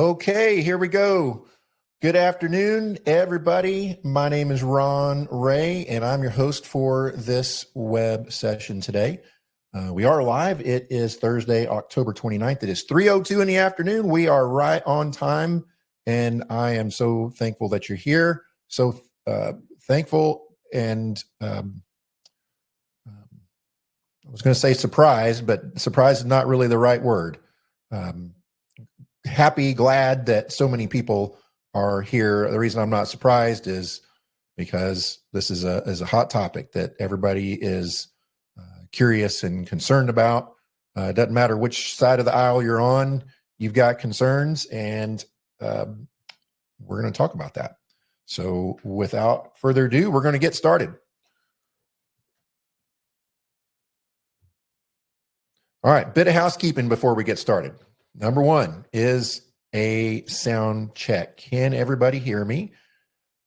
Okay, here we go. Good afternoon, everybody. My name is Ron Ray, and I'm your host for this web session today. We are live. It is Thursday, October 29th. It is 3:02 in the afternoon. We are right on time, and I am so thankful that you're here. So thankful and I was going to say surprised, but surprised is not really the right word. Happy, glad that so many people are here. The reason I'm not surprised is because this is a hot topic that everybody is curious and concerned about. It doesn't matter which side of the aisle you're on, you've got concerns, and we're going to talk about that. So without further ado, we're going to get started. All right, bit of housekeeping before we get started. Number one is a sound check. Can everybody hear me?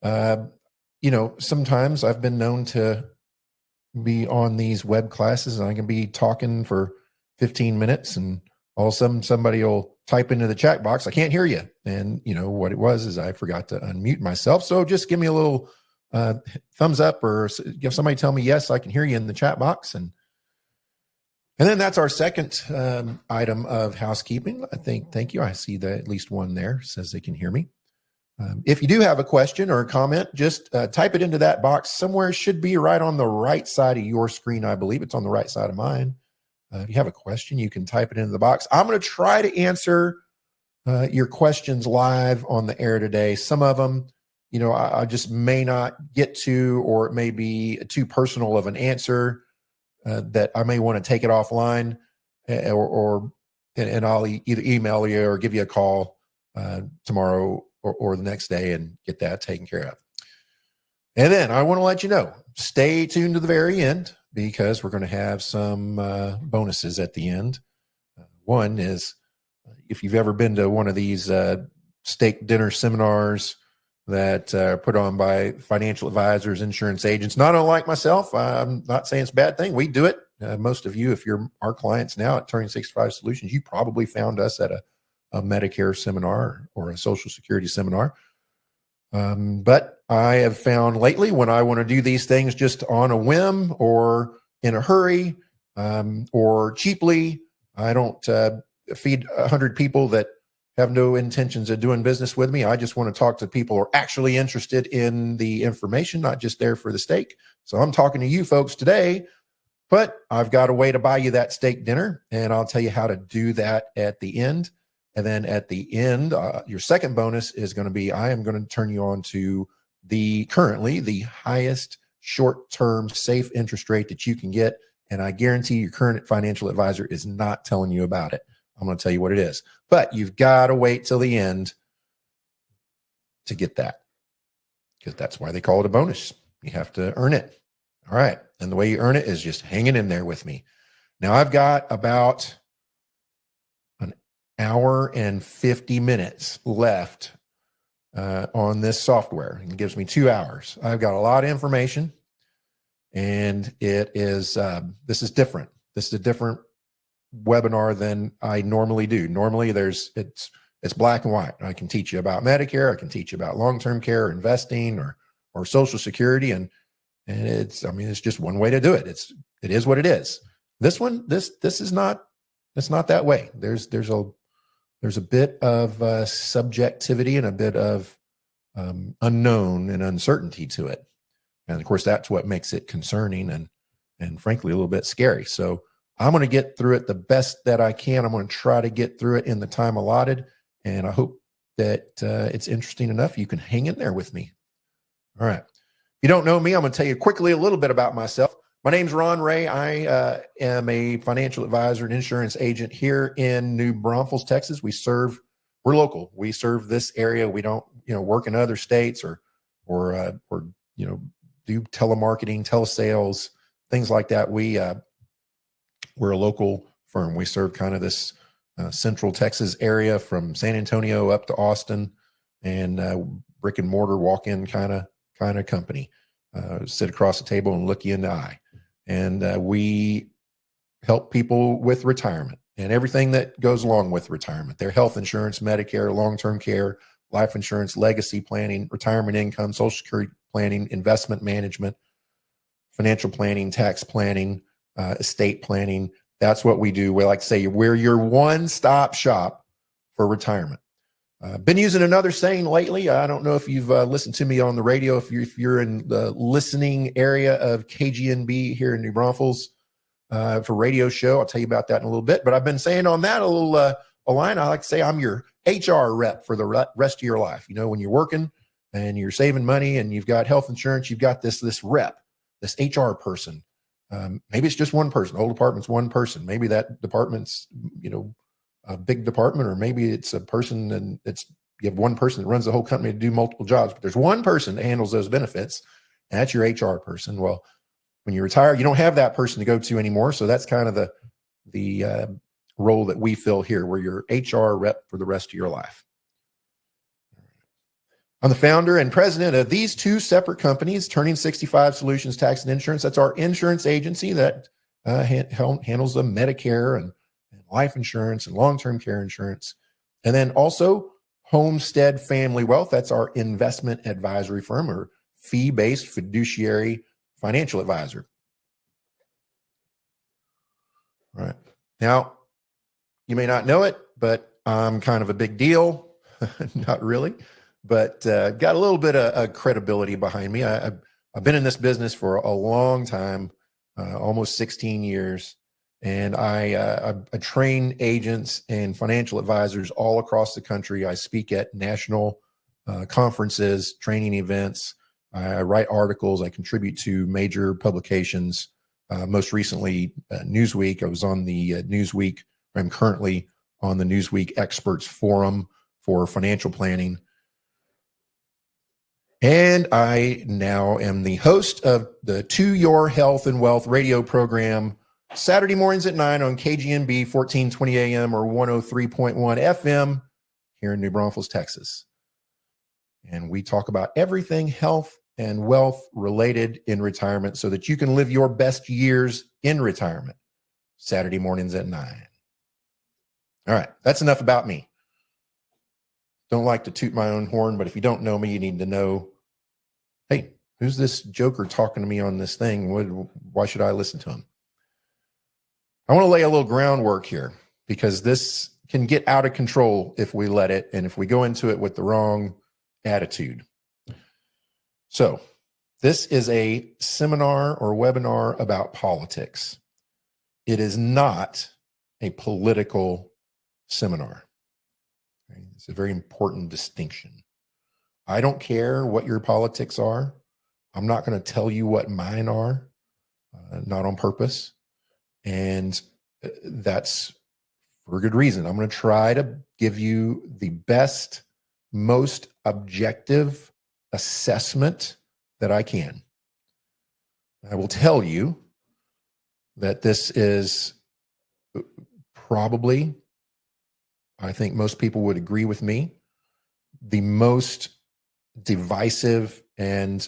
Sometimes I've been known to be on these web classes and I can be talking for 15 minutes and all of a sudden somebody will type into the chat box, I can't hear you. And what it was is I forgot to unmute myself. So just give me a little thumbs up or somebody tell me, yes, I can hear you in the chat box. And then that's our second item of housekeeping. Thank you. I see that at least one there says they can hear me. If you do have a question or a comment, just type it into that box somewhere. It should be right on the right side of your screen. I believe it's on the right side of mine. If you have a question, you can type it into the box. I'm going to try to answer your questions live on the air today. Some of them, I just may not get to, or it may be too personal of an answer. That I may want to take it offline, and I'll either email you or give you a call tomorrow or the next day and get that taken care of. And then I want to let you know, stay tuned to the very end because we're going to have some bonuses at the end. One is if you've ever been to one of these steak dinner seminars that are put on by financial advisors, insurance agents, not unlike myself. I'm not saying it's a bad thing. We do it. Most of you, if you're our clients now at Turning 65 Solutions, you probably found us at a Medicare seminar or a Social Security seminar. But I have found lately when I want to do these things just on a whim or in a hurry or cheaply, I don't feed 100 people that have no intentions of doing business with me. I just want to talk to people who are actually interested in the information, not just there for the steak. So I'm talking to you folks today, but I've got a way to buy you that steak dinner, and I'll tell you how to do that at the end. And then at the end, your second bonus is going to be, I am going to turn you on to currently the highest short-term safe interest rate that you can get. And I guarantee your current financial advisor is not telling you about it. I'm going to tell you what it is, but you've got to wait till the end to get that because that's why they call it a bonus. You have to earn it. All right. And the way you earn it is just hanging in there with me. Now I've got about an hour and 50 minutes left on this software. It gives me 2 hours. I've got a lot of information and it is, this is different. This is a different webinar than I normally do. Normally it's black and white. I can teach you about Medicare. I can teach you about long-term care, investing, or Social Security. And it's just one way to do it. It is what it is. This one, this is not, it's not that way. There's a bit of subjectivity and a bit of unknown and uncertainty to it. And of course, that's what makes it concerning and frankly, a little bit scary. So I'm going to get through it the best that I can. I'm going to try to get through it in the time allotted. And I hope that it's interesting enough. You can hang in there with me. All right. If you don't know me, I'm going to tell you quickly a little bit about myself. My name's Ron Ray. I am a financial advisor and insurance agent here in New Braunfels, Texas. We're local. We serve this area. We don't, work in other states or do telemarketing, telesales, things like that. We're a local firm. We serve kind of this central Texas area from San Antonio up to Austin, and brick and mortar walk-in kind of company. Sit across the table and look you in the eye. And we help people with retirement. and everything that goes along with retirement. Their health insurance, Medicare, long-term care, life insurance, legacy planning, retirement income, Social Security planning, investment management, financial planning, tax planning, estate planning. That's what we do. We like to say we're your one-stop shop for retirement. Been using another saying lately. I don't know if you've listened to me on the radio, if you're in the listening area of KGNB here in New Braunfels for radio show. I'll tell you about that in a little bit. But I've been saying on that a little a line. I like to say I'm your HR rep for the rest of your life. You know, when you're working and you're saving money and you've got health insurance, you've got this rep, this HR person. Maybe it's just one person. Whole department's one person. Maybe that department's, a big department, or maybe it's a person and you have one person that runs the whole company to do multiple jobs, but there's one person that handles those benefits, and that's your HR person. Well, when you retire, you don't have that person to go to anymore. So that's kind of the role that we fill here. We're your HR rep for the rest of your life. I'm the founder and president of these two separate companies, Turning 65 Solutions Tax and Insurance. That's our insurance agency that handles the Medicare and life insurance and long-term care insurance. And then also Homestead Family Wealth. That's our investment advisory firm, or fee-based fiduciary financial advisor. All right. Now, you may not know it, but I'm kind of a big deal. Not really, but got a little bit of credibility behind me. I've been in this business for a long time, almost 16 years. And I train agents and financial advisors all across the country. I speak at national conferences, training events. I write articles. I contribute to major publications. Most recently, Newsweek. I was on the Newsweek. I'm currently on the Newsweek Experts Forum for financial planning. And I now am the host of the To Your Health and Wealth radio program, Saturday mornings at 9 on KGNB 1420 AM or 103.1 FM here in New Braunfels, Texas. And we talk about everything health and wealth related in retirement so that you can live your best years in retirement. Saturday mornings at 9. All right, that's enough about me. Don't like to toot my own horn, but if you don't know me, you need to know, hey, who's this joker talking to me on this thing? Why should I listen to him? I want to lay a little groundwork here, because this can get out of control if we let it, and if we go into it with the wrong attitude. So this is a seminar or webinar about politics. It is not a political seminar. It's a very important distinction. I don't care what your politics are. I'm not going to tell you what mine are, not on purpose. And that's for a good reason. I'm going to try to give you the best, most objective assessment that I can. I will tell you that this is probably, I think most people would agree with me, the most divisive and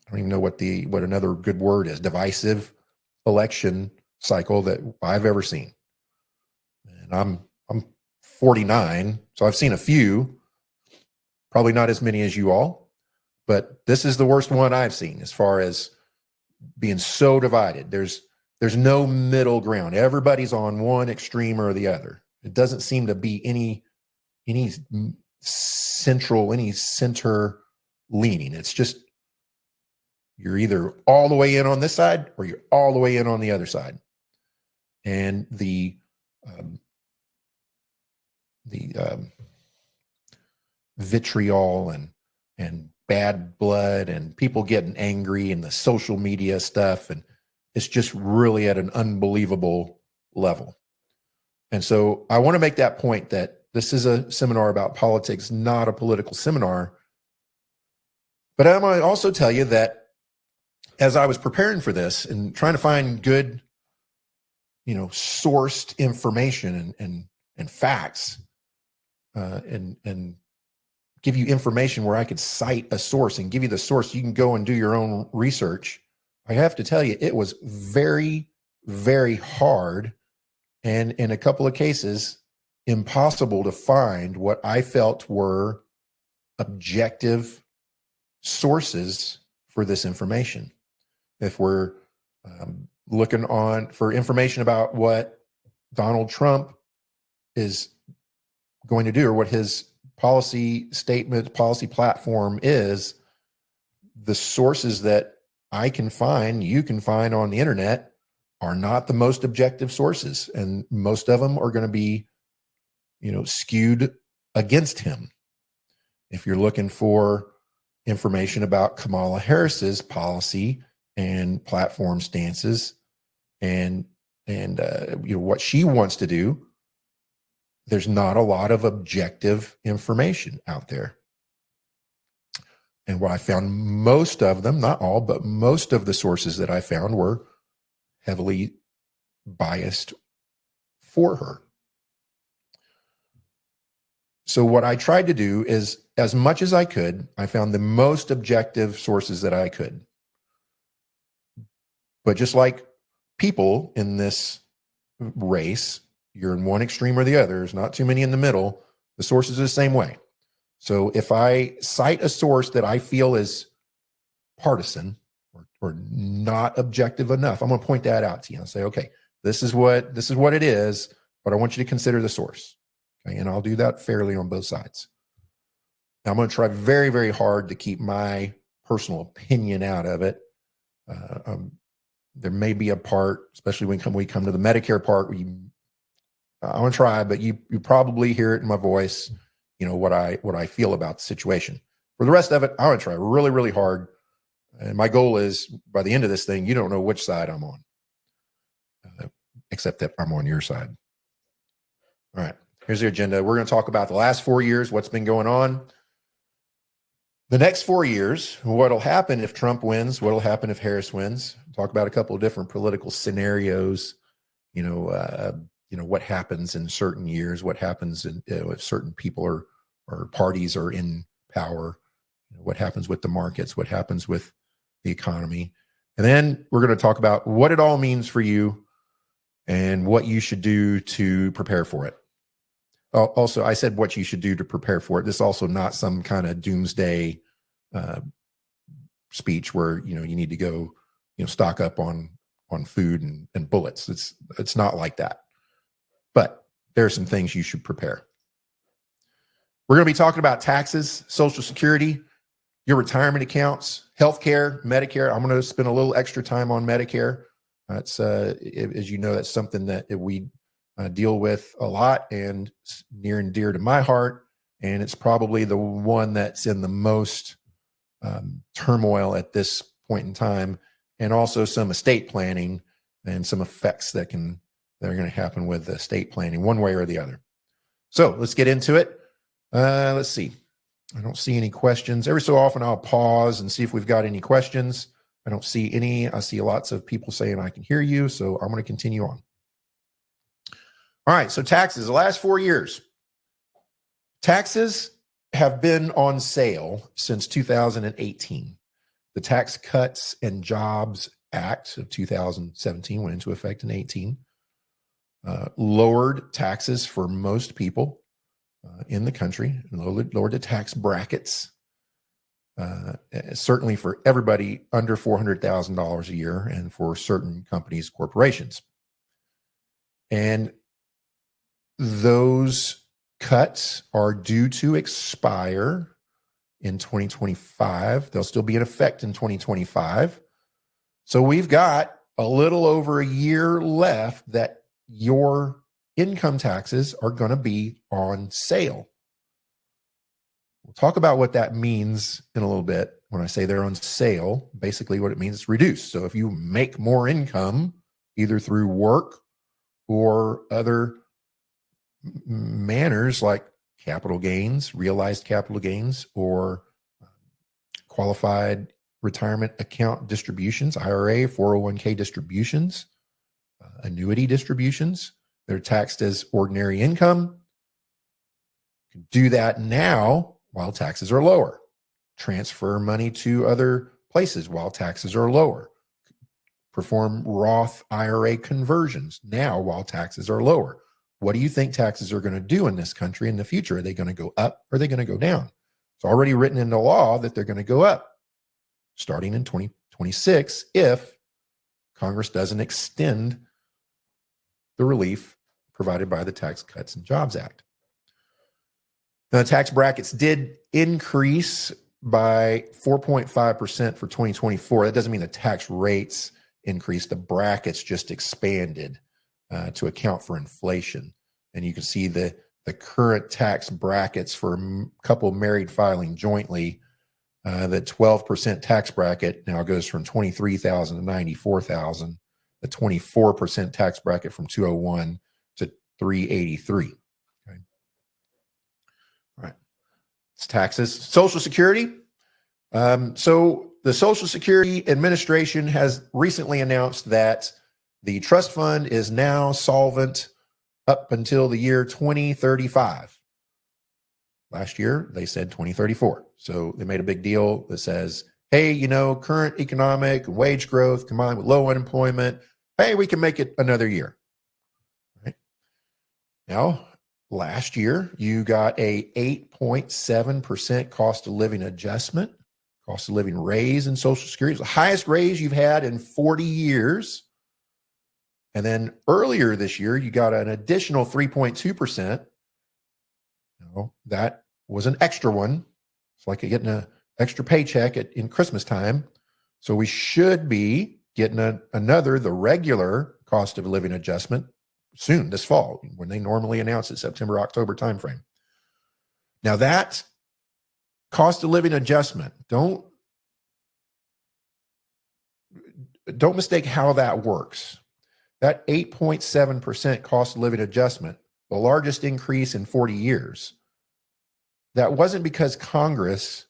I don't even know what another good word is, divisive election cycle that I've ever seen. And I'm 49, so I've seen a few, probably not as many as you all, but this is the worst one I've seen as far as being so divided. There's no middle ground. Everybody's on one extreme or the other. It doesn't seem to be any center leaning. It's just, you're either all the way in on this side or you're all the way in on the other side. And the vitriol and bad blood and people getting angry and the social media stuff, and it's just really at an unbelievable level. And so I want to make that point, that this is a seminar about politics, not a political seminar. But I might also tell you that as I was preparing for this and trying to find good, sourced information and facts, and give you information where I could cite a source and give you the source, you can go and do your own research. I have to tell you, it was very, very hard, and in a couple of cases, impossible to find what I felt were objective sources for this information. If we're looking on for information about what Donald Trump is going to do, or what his policy statement, policy platform is, the sources that I can find, you can find on the internet, are not the most objective sources. And most of them are going to be, skewed against him. If you're looking for information about Kamala Harris's policy and platform stances and what she wants to do, there's not a lot of objective information out there. And what I found, most of them, not all, but most of the sources that I found were heavily biased for her. So what I tried to do is, as much as I could, I found the most objective sources that I could. But just like people in this race, you're in one extreme or the other. There's not too many in the middle. The sources are the same way. So if I cite a source that I feel is partisan or not objective enough, I'm going to point that out to you and say, okay, this is what it is, but I want you to consider the source. Okay, and I'll do that fairly on both sides. Now, I'm going to try very, very hard to keep my personal opinion out of it. There may be a part, especially when we come to the Medicare part, where I'm going to try, but you probably hear it in my voice, what I feel about the situation. For the rest of it, I'm going to try really, really hard. And my goal is, by the end of this thing, you don't know which side I'm on, except that I'm on your side. All right, here's the agenda. We're going to talk about the last 4 years, what's been going on. The next 4 years, what'll happen if Trump wins, what'll happen if Harris wins. Talk about a couple of different political scenarios, what happens in certain years, what happens if certain people or parties are in power, what happens with the markets, what happens with the economy. And then we're going to talk about what it all means for you and what you should do to prepare for it. Also, I said what you should do to prepare for it. This is also not some kind of doomsday speech where, you need to go, stock up on food and bullets. It's not like that. But there are some things you should prepare. We're going to be talking about taxes, Social Security, your retirement accounts, healthcare, Medicare. I'm going to spend a little extra time on Medicare. That's, as you know, that's something that we deal with a lot and near and dear to my heart. And it's probably the one that's in the most turmoil at this point in time, and also some estate planning and some effects that are going to happen with estate planning one way or the other. So let's get into it. Let's see. I don't see any questions. Every so often I'll pause and see if we've got any questions. I don't see any. I see lots of people saying I can hear you. So I'm going to continue on. All right. So taxes, the last 4 years. Taxes have been on sale since 2018. The Tax Cuts and Jobs Act of 2017 went into effect in 18. Lowered taxes for most people in the country, lowered the tax brackets, certainly for everybody under $400,000 a year and for certain companies, corporations. And those cuts are due to expire in 2025. They'll still be in effect in 2025. So we've got a little over a year left that your income taxes are going to be on sale. We'll talk about what that means in a little bit. When I say they're on sale, basically what it means is reduced. So if you make more income, either through work or other manners like capital gains, realized capital gains, or qualified retirement account distributions, IRA, 401k distributions, annuity distributions, they're taxed as ordinary income. You can do that now while taxes are lower. Transfer money to other places while taxes are lower. perform Roth IRA conversions now while taxes are lower. What do you think taxes are going to do in this country in the future? Are they going to go up or are they going to go down? It's already written into law that they're going to go up starting in 2026 if Congress doesn't extend the relief provided by the Tax Cuts and Jobs Act. Now, the tax brackets did increase by 4.5% for 2024. That doesn't mean the tax rates increased. The brackets just expanded to account for inflation. And you can see the current tax brackets for a couple married filing jointly. The 12% tax bracket now goes from $23,000 to $94,000. The 24% tax bracket from $201 to $383. Okay. All right. It's taxes. Social Security. So the Social Security Administration has recently announced that the trust fund is now solvent up until the year 2035. Last year, they said 2034. So they made a big deal that says, hey, you know, current economic and wage growth combined with low unemployment, hey, we can make it another year. Right? Now, last year, you got a 8.7% cost of living adjustment, cost of living raise in Social Security. It's the highest raise you've had in 40 years. And then earlier this year, you got an additional 3.2%. That was an extra one. It's like getting an extra paycheck in Christmas time. So we should be getting the regular cost of living adjustment soon, this fall, when they normally announce it, September, October timeframe. Now that cost of living adjustment, don't mistake how that works. That 8.7% cost of living adjustment, the largest increase in 40 years, that wasn't because Congress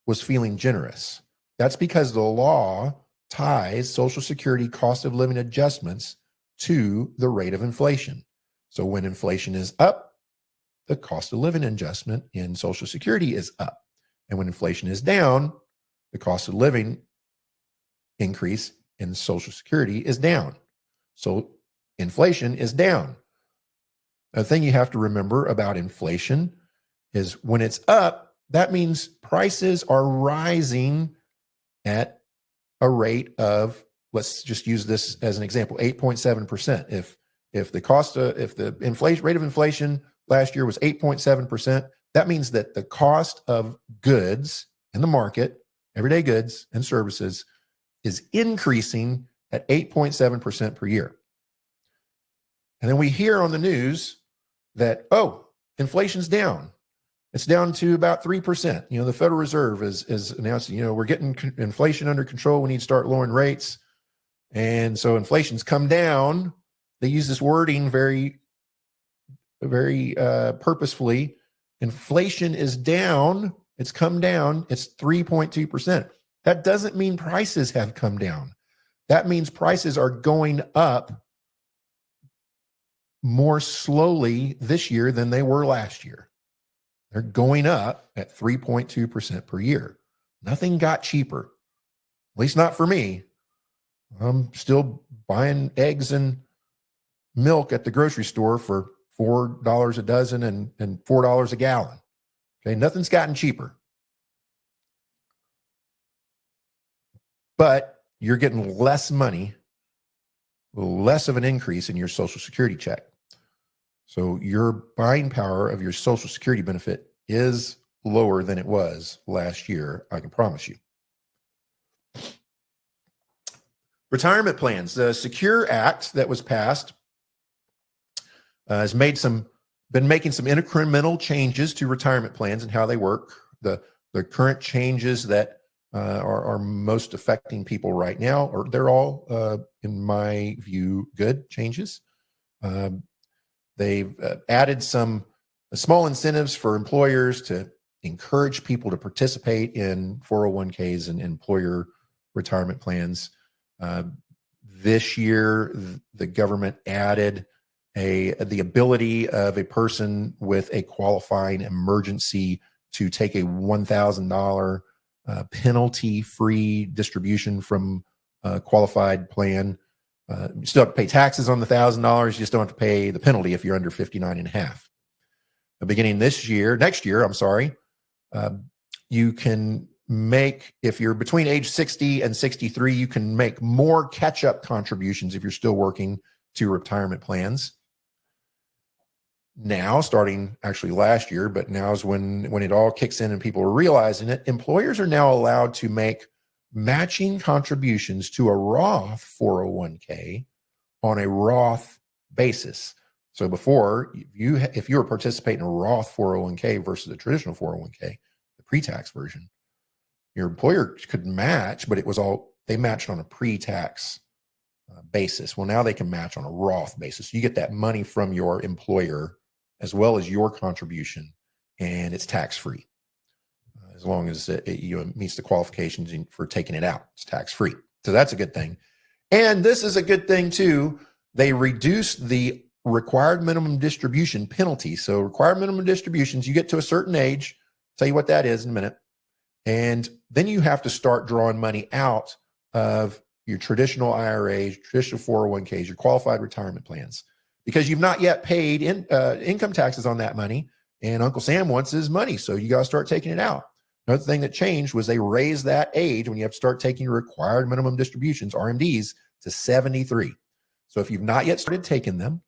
was feeling generous. That's because the law ties Social Security cost of living adjustments to the rate of inflation. So when inflation is up, the cost of living adjustment in Social Security is up. And when inflation is down, the cost of living increase in Social Security is down. So inflation is down. The thing you have to remember about inflation is when it's up, that means prices are rising at a rate of, let's just use this as an example, 8.7%. If the inflation rate of inflation last year was 8.7%, that means that the cost of goods in the market, everyday goods and services, is increasing at 8.7% per year. And then we hear on the news that, oh, inflation's down. It's down to about 3%. You know, the Federal Reserve is announcing, you know, we're getting inflation under control. We need to start lowering rates. And so inflation's come down. They use this wording very, very purposefully. Inflation is down. It's come down. It's 3.2%. That doesn't mean prices have come down. That means prices are going up more slowly this year than they were last year. They're going up at 3.2% per year. Nothing got cheaper, at least not for me. I'm still buying eggs and milk at the grocery store for $4 a dozen and $4 a gallon. Okay, nothing's gotten cheaper. But you're getting less money, less of an increase in your Social Security check. So your buying power of your Social Security benefit is lower than it was last year, I can promise you. Retirement plans. The Secure Act that was passed has been making some incremental changes to retirement plans and how they work. The current changes that are most affecting people right now, or they're all, in my view, good changes. They've added some small incentives for employers to encourage people to participate in 401ks and employer retirement plans. This year, the government added the ability of a person with a qualifying emergency to take a $1,000 penalty-free distribution from qualified plan. You still have to pay taxes on the $1,000. You just don't have to pay the penalty if you're under 59 and a half. Beginning next year, you can make, if you're between age 60 and 63, you can make more catch-up contributions if you're still working to retirement plans. Now, starting actually last year, but now is when it all kicks in and people are realizing it, employers are now allowed to make matching contributions to a Roth 401k on a Roth basis. So before, if you were participating in a Roth 401k versus a traditional 401k, the pre-tax version, your employer could match, but they matched on a pre-tax basis. Well, now they can match on a Roth basis. You get that money from your employer as well as your contribution, and it's tax-free as long as it meets the qualifications for taking it out. It's tax-free. So that's a good thing. And this is a good thing too. They reduced the required minimum distribution penalty. So required minimum distributions, you get to a certain age, tell you what that is in a minute. And then you have to start drawing money out of your traditional IRAs, traditional 401ks, your qualified retirement plans, because you've not yet paid income taxes on that money. And Uncle Sam wants his money. So you got to start taking it out. Another thing that changed was they raised that age when you have to start taking your required minimum distributions, RMDs, to 73. So if you've not yet started taking them,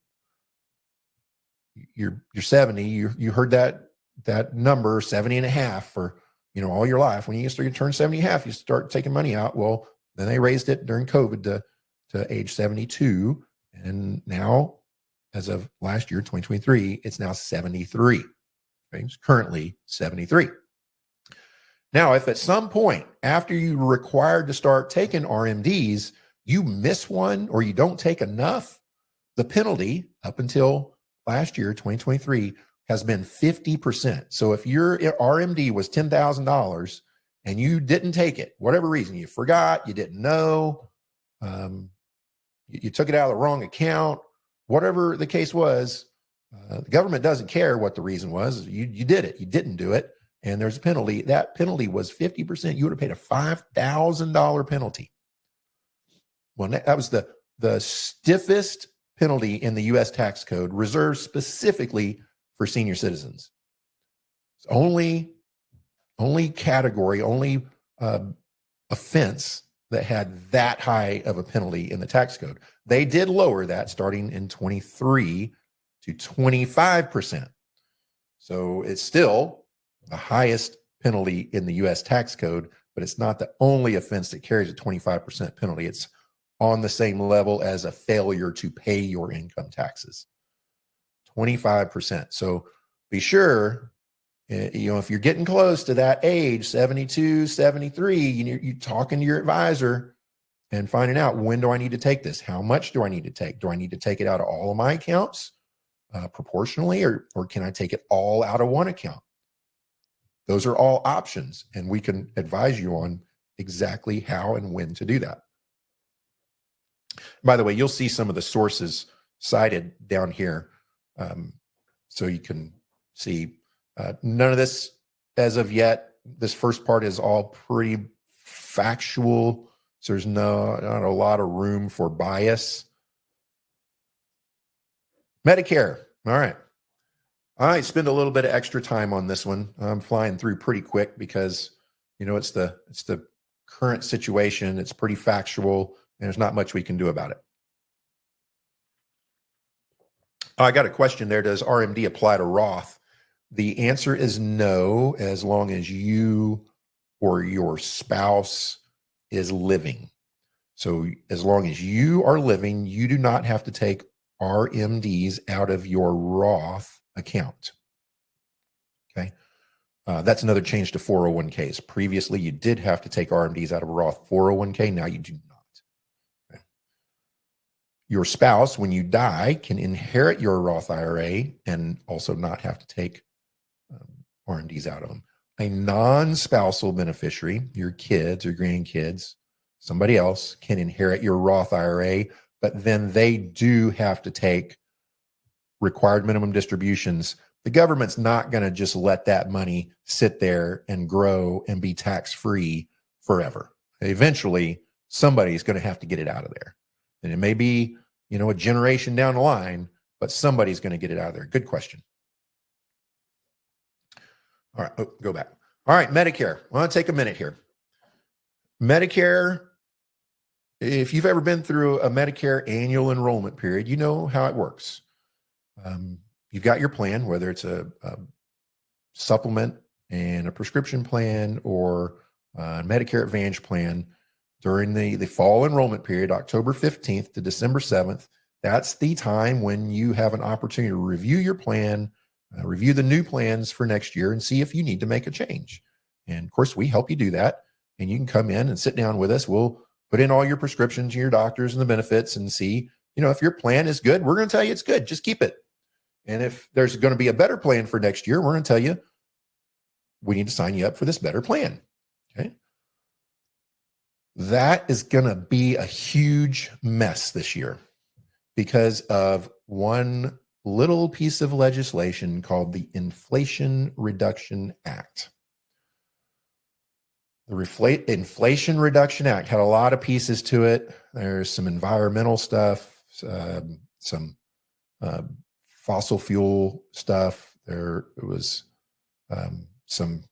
you're 70. You heard that number, 70 and a half for all your life. When you turn 70 and a half, you start taking money out. Well, then they raised it during COVID to age 72. And now, as of last year, 2023, it's now 73. Okay? It's currently 73. Now, if at some point after you're required to start taking RMDs, you miss one or you don't take enough, the penalty up until last year, 2023, has been 50%. So if your RMD was $10,000 and you didn't take it, whatever reason, you forgot, you didn't know, you took it out of the wrong account, whatever the case was, the government doesn't care what the reason was. You did it. You didn't do it. And there's a penalty. That penalty was 50%. You would have paid a $5,000 penalty. Well, that was the stiffest penalty in the U.S. tax code, reserved specifically for senior citizens. It's only category, only offense that had that high of a penalty in the tax code. They did lower that starting in 23 to 25%. So it's still the highest penalty in the U.S. tax code, but it's not the only offense that carries a 25% penalty. It's on the same level as a failure to pay your income taxes. 25%. So be sure, if you're getting close to that age, 72, 73, you're talking to your advisor and finding out, when do I need to take this? How much do I need to take? Do I need to take it out of all of my accounts proportionally, or can I take it all out of one account? Those are all options, and we can advise you on exactly how and when to do that. By the way, you'll see some of the sources cited down here. So you can see none of this as of yet. This first part is all pretty factual. So there's not a lot of room for bias. Medicare. All right. I spend a little bit of extra time on this one. I'm flying through pretty quick because, it's the current situation. It's pretty factual, and there's not much we can do about it. I got a question there. Does RMD apply to Roth? The answer is no, as long as you or your spouse is living. So as long as you are living, you do not have to take RMDs out of your Roth account. Okay. That's another change to 401ks. Previously, you did have to take RMDs out of a Roth 401k. Now you do not. Okay. Your spouse, when you die, can inherit your Roth IRA and also not have to take RMDs out of them. A non-spousal beneficiary, your kids or grandkids, somebody else, can inherit your Roth IRA, but then they do have to take required minimum distributions. The government's not going to just let that money sit there and grow and be tax-free forever. Eventually, somebody's going to have to get it out of there. And it may be, a generation down the line, but somebody's going to get it out of there. Good question. All right, go back. All right, Medicare. I want to take a minute here. Medicare, if you've ever been through a Medicare annual enrollment period, you know how it works. You've got your plan, whether it's a supplement and a prescription plan or a Medicare Advantage plan. During the fall enrollment period, October 15th to December 7th, that's the time when you have an opportunity to review your plan, review the new plans for next year, and see if you need to make a change. And of course, we help you do that. And you can come in and sit down with us. We'll put in all your prescriptions and your doctors and the benefits and see, if your plan is good, we're going to tell you it's good. Just keep it. And if there's going to be a better plan for next year, we're going to tell you we need to sign you up for this better plan. Okay. That is going to be a huge mess this year because of one little piece of legislation called the Inflation Reduction Act. The Inflation Reduction Act had a lot of pieces to it. There's some environmental stuff, some fossil fuel stuff. There was some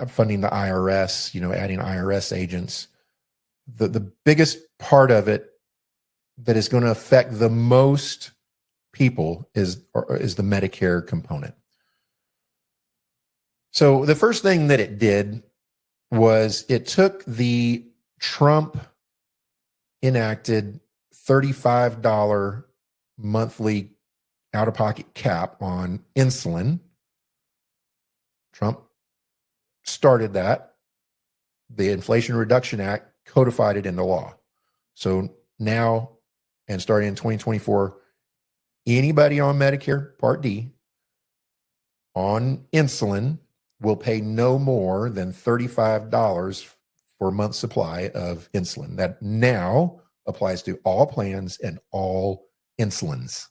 funding the IRS, adding IRS agents. The biggest part of it that is going to affect the most people is the Medicare component. So the first thing that it did was it took the Trump enacted $35 monthly out-of-pocket cap on insulin. Trump started that. The Inflation Reduction Act codified it into law. So now, and starting in 2024, anybody on Medicare Part D on insulin will pay no more than $35 for a month's supply of insulin. That now applies to all plans and all insulins,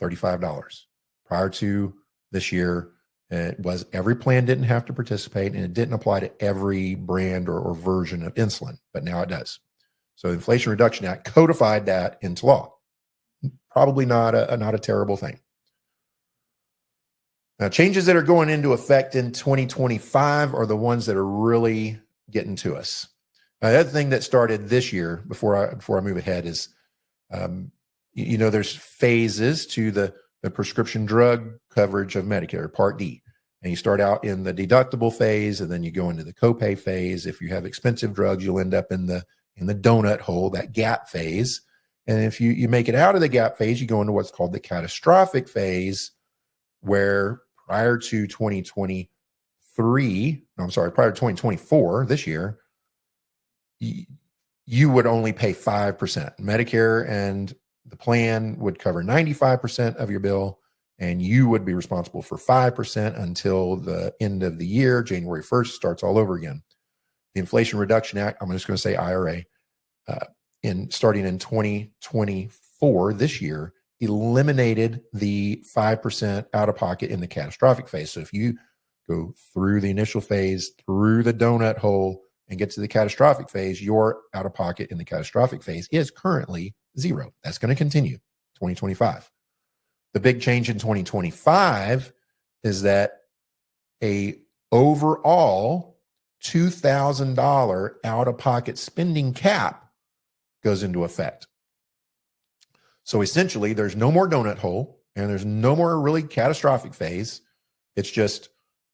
$35. Prior to this year, it was every plan didn't have to participate, and it didn't apply to every brand or version of insulin, but now it does. So the Inflation Reduction Act codified that into law. Probably not a terrible thing. Now, changes that are going into effect in 2025 are the ones that are really getting to us. Now, the other thing that started this year, before I move ahead, is there's phases to the prescription drug coverage of Medicare Part D, and you start out in the deductible phase, and then you go into the copay phase. If you have expensive drugs, you'll end up in the donut hole, that gap phase. And if you make it out of the gap phase, you go into what's called the catastrophic phase, where prior to 2024, this year, you would only pay 5%. Medicare and the plan would cover 95% of your bill, and you would be responsible for 5% until the end of the year. January 1st starts all over again. The Inflation Reduction Act, I'm just going to say IRA, starting in 2024, this year, eliminated the 5% out of pocket in the catastrophic phase. So if you go through the initial phase, through the donut hole, and get to the catastrophic phase, your out of pocket in the catastrophic phase is currently zero. That's going to continue 2025. The big change in 2025 is that a overall $2,000 out of pocket spending cap goes into effect. So essentially, there's no more donut hole, and there's no more really catastrophic phase. It's just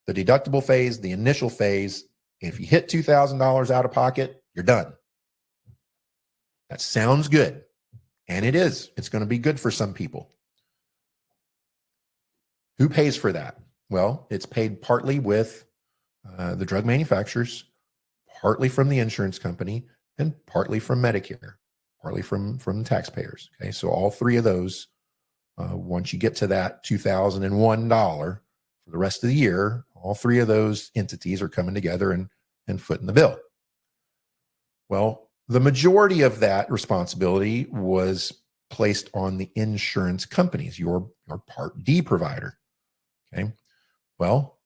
the deductible phase, the initial phase. If you hit $2,000 out of pocket, you're done. That sounds good. And it is. It's going to be good for some people. Who pays for that? Well, it's paid partly with the drug manufacturers, partly from the insurance company, and partly from Medicare, partly from taxpayers. Okay, so all three of those, once you get to that $2,001 for the rest of the year, all three of those entities are coming together and footing the bill. Well, the majority of that responsibility was placed on the insurance companies, your Part D provider. Okay, well,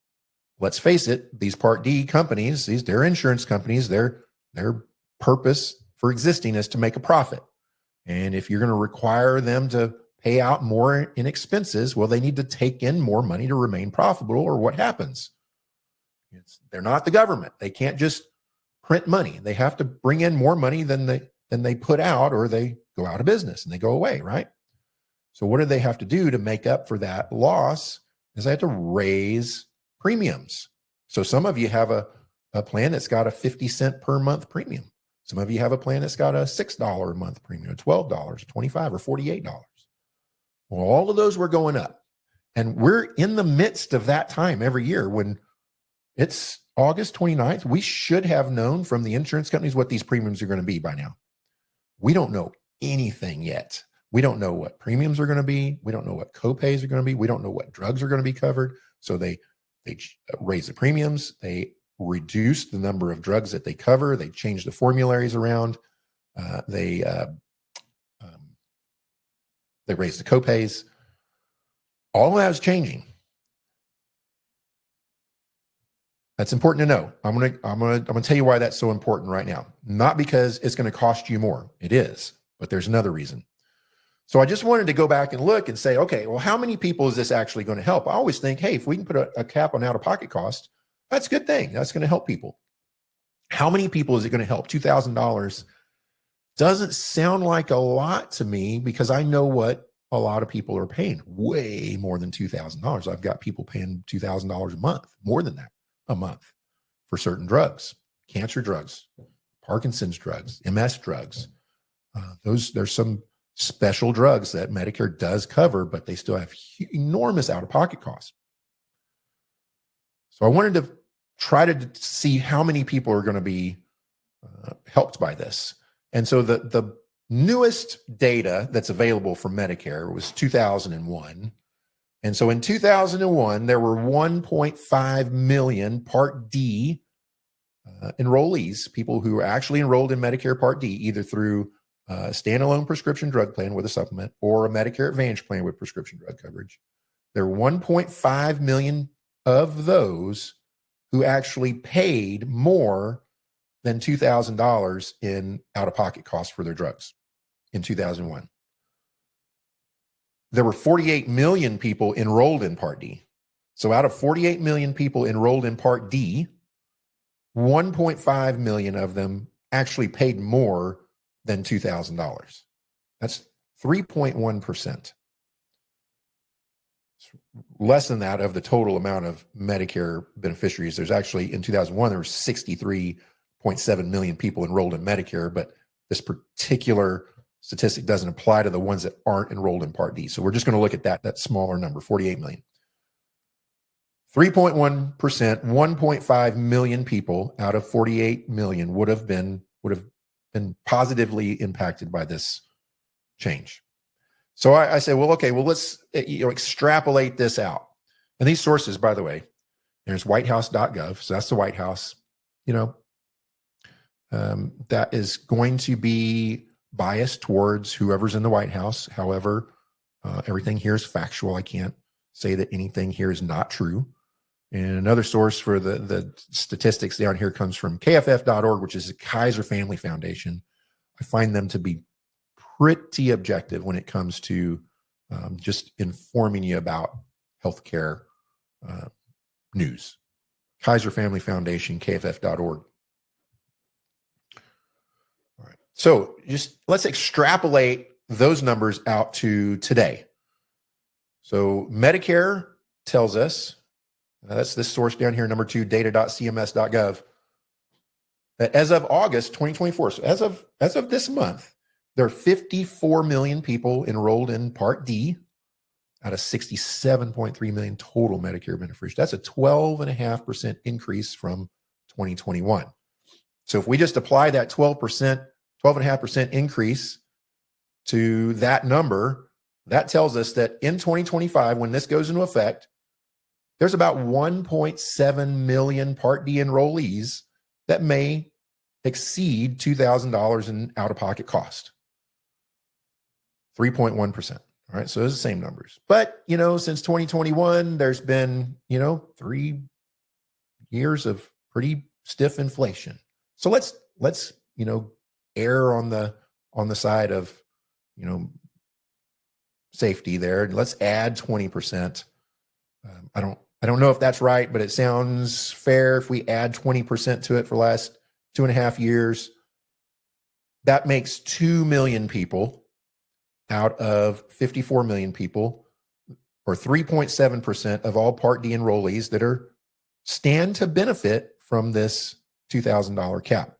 let's face it, these Part D companies, they're insurance companies, they're purpose for existing is to make a profit. And if you're going to require them to pay out more in expenses, well, they need to take in more money to remain profitable, or what happens? They're not the government. They can't just print money. They have to bring in more money than they put out, or they go out of business and they go away, right? So what do they have to do to make up for that loss? Is they have to raise premiums. So some of you have a plan that's got a 50-cent per month premium. Some of you have a plan that's got a $6 a month premium, $12, $25, or $48. Well, all of those were going up. And we're in the midst of that time every year when it's August 29th. We should have known from the insurance companies what these premiums are going to be by now. We don't know anything yet. We don't know what premiums are going to be. We don't know what copays are going to be. We don't know what drugs are going to be covered. So they raise the premiums. They reduce the number of drugs that they cover. They change the formularies around. They raise the copays. All of that is changing. That's important to know. I'm gonna tell you why that's so important right now. Not because it's going to cost you more. It is, but there's another reason. So I just wanted to go back and look and say, okay, well, how many people is this actually going to help? I always think, hey, if we can put a cap on out-of-pocket cost, that's a good thing. That's going to help people. How many people is it going to help? $2,000 doesn't sound like a lot to me, because I know what a lot of people are paying. Way more than $2,000. I've got people paying $2,000 a month, more than that a month, for certain drugs, cancer drugs, Parkinson's drugs, MS drugs. There's some special drugs that Medicare does cover, but they still have enormous out-of-pocket costs. So I wanted to try to see how many people are going to be helped by this. And so the newest data that's available from Medicare was 2001. And so in 2001, there were 1.5 million Part D enrollees, people who were actually enrolled in Medicare Part D, either through a standalone prescription drug plan with a supplement or a Medicare Advantage plan with prescription drug coverage. There were 1.5 million of those who actually paid more than $2,000 in out-of-pocket costs for their drugs in 2001. There were 48 million people enrolled in Part D. So out of 48 million people enrolled in Part D, 1.5 million of them actually paid more than $2,000. That's 3.1%. Less than that of the total amount of Medicare beneficiaries. There's actually, in 2001, there were 63.7 million people enrolled in Medicare, but this particular statistic doesn't apply to the ones that aren't enrolled in Part D. So we're just going to look at that smaller number, 48 million. 3.1%, 1.5 million people out of 48 million would have been positively impacted by this change. So I say, well, okay, well, let's extrapolate this out. And these sources, by the way, there's whitehouse.gov. So that's the White House. That is going to be biased towards whoever's in the White House. However, everything here is factual. I can't say that anything here is not true. And another source for the statistics down here comes from kff.org, which is the Kaiser Family Foundation. I find them to be pretty objective when it comes to just informing you about healthcare news. Kaiser Family Foundation, kff.org. All right. So just let's extrapolate those numbers out to today. So Medicare tells us, that's this source down here, number 2, data.cms.gov, that as of August 2024, so as of this month, there are 54 million people enrolled in Part D out of 67.3 million total Medicare beneficiaries. That's a 12.5% increase from 2021. So if we just apply that 12.5% increase to that number, that tells us that in 2025, when this goes into effect, there's about 1.7 million Part D enrollees that may exceed $2,000 in out-of-pocket cost. 3.1%. All right. So those are the same numbers. But, since 2021, there's been, 3 years of pretty stiff inflation. So let's err on the side of, safety there. Let's add 20%. I don't know if that's right, but it sounds fair. If we add 20% to it for the last 2.5 years, that makes 2 million people out of 54 million people, or 3.7% of all Part D enrollees that stand to benefit from this $2,000 cap.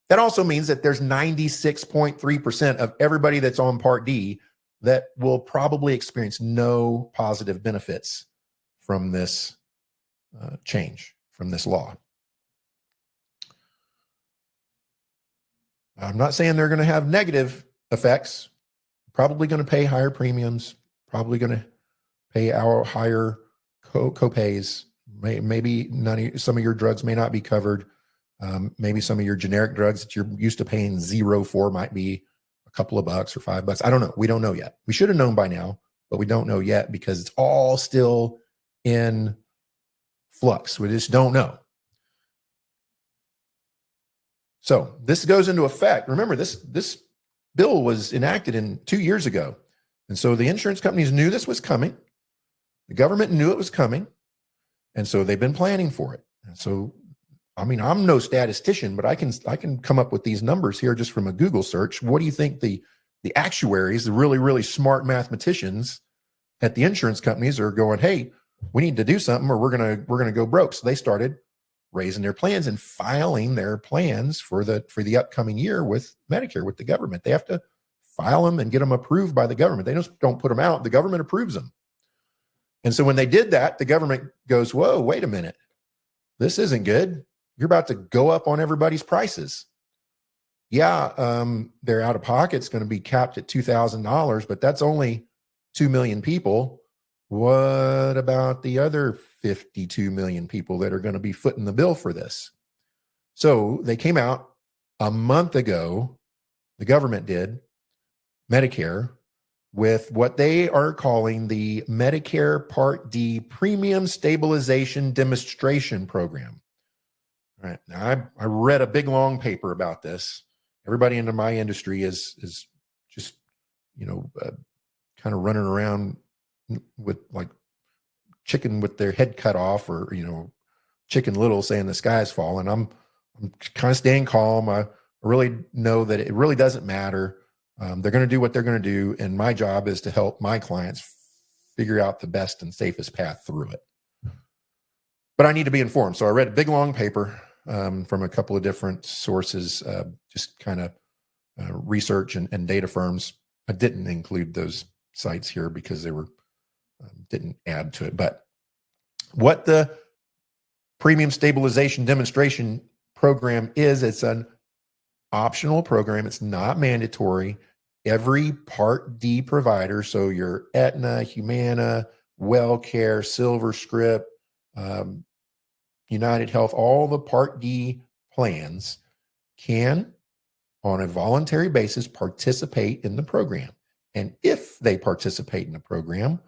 That also means that there's 96.3% of everybody that's on Part D that will probably experience no positive benefits from this change, from this law. I'm not saying they're going to have negative effects. Probably going to pay higher premiums, probably going to pay our higher co-pays. Maybe some of your drugs may not be covered. Maybe some of your generic drugs that you're used to paying zero for might be a couple of bucks or $5. I don't know. We don't know yet. We should have known by now, but we don't know yet because it's all still in flux. We just don't know. So this goes into effect. Remember, this bill was enacted 2 years ago. And so the insurance companies knew this was coming. The government knew it was coming. And so they've been planning for it. And so, I mean, I'm no statistician, but I can come up with these numbers here just from a Google search. What do you think the actuaries, the really, really smart mathematicians at the insurance companies are going, hey, we need to do something or we're gonna go broke. So they started raising their plans and filing their plans for the upcoming year with Medicare, with the government. They have to file them and get them approved by the government. They just don't put them out. The government approves them. And so when they did that, the government goes, whoa, wait a minute. This isn't good. You're about to go up on everybody's prices. Yeah, their out of pocket's going to be capped at $2,000, but that's only 2 million people. What about the other 52 million people that are going to be footing the bill for this? So they came out a month ago, the government did, Medicare, with what they are calling the Medicare Part D Premium Stabilization Demonstration Program. All right. Now, I read a big, long paper about this. Everybody in my industry is just, kind of running around with like chicken with their head cut off, or, Chicken Little saying the sky's falling. I'm kind of staying calm. I really know that it really doesn't matter. They're going to do what they're going to do. And my job is to help my clients figure out the best and safest path through it. But I need to be informed. So I read a big, long paper from a couple of different sources, just kind of research and data firms. I didn't include those sites here because they were didn't add to it. But what the Premium Stabilization Demonstration Program is, it's an optional program. It's not mandatory. Every Part D provider, so your Aetna, Humana, WellCare, SilverScript, United Health, all the Part D plans can, on a voluntary basis, participate in the program. And if they participate in the program,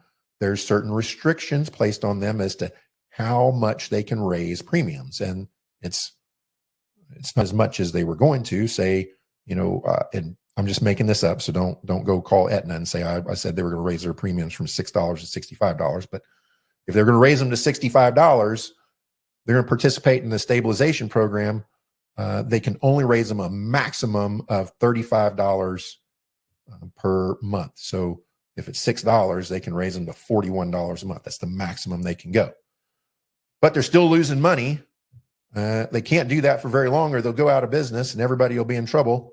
there's certain restrictions placed on them as to how much they can raise premiums. And it's not as much as they were going to say, and I'm just making this up. So don't go call Aetna and say, I said they were going to raise their premiums from $6 to $65. But if they're going to raise them to $65, they're going to participate in the stabilization program. They can only raise them a maximum of $35 per month. So if it's $6, they can raise them to $41 a month. That's the maximum they can go. But they're still losing money. They can't do that for very long, or they'll go out of business and everybody will be in trouble.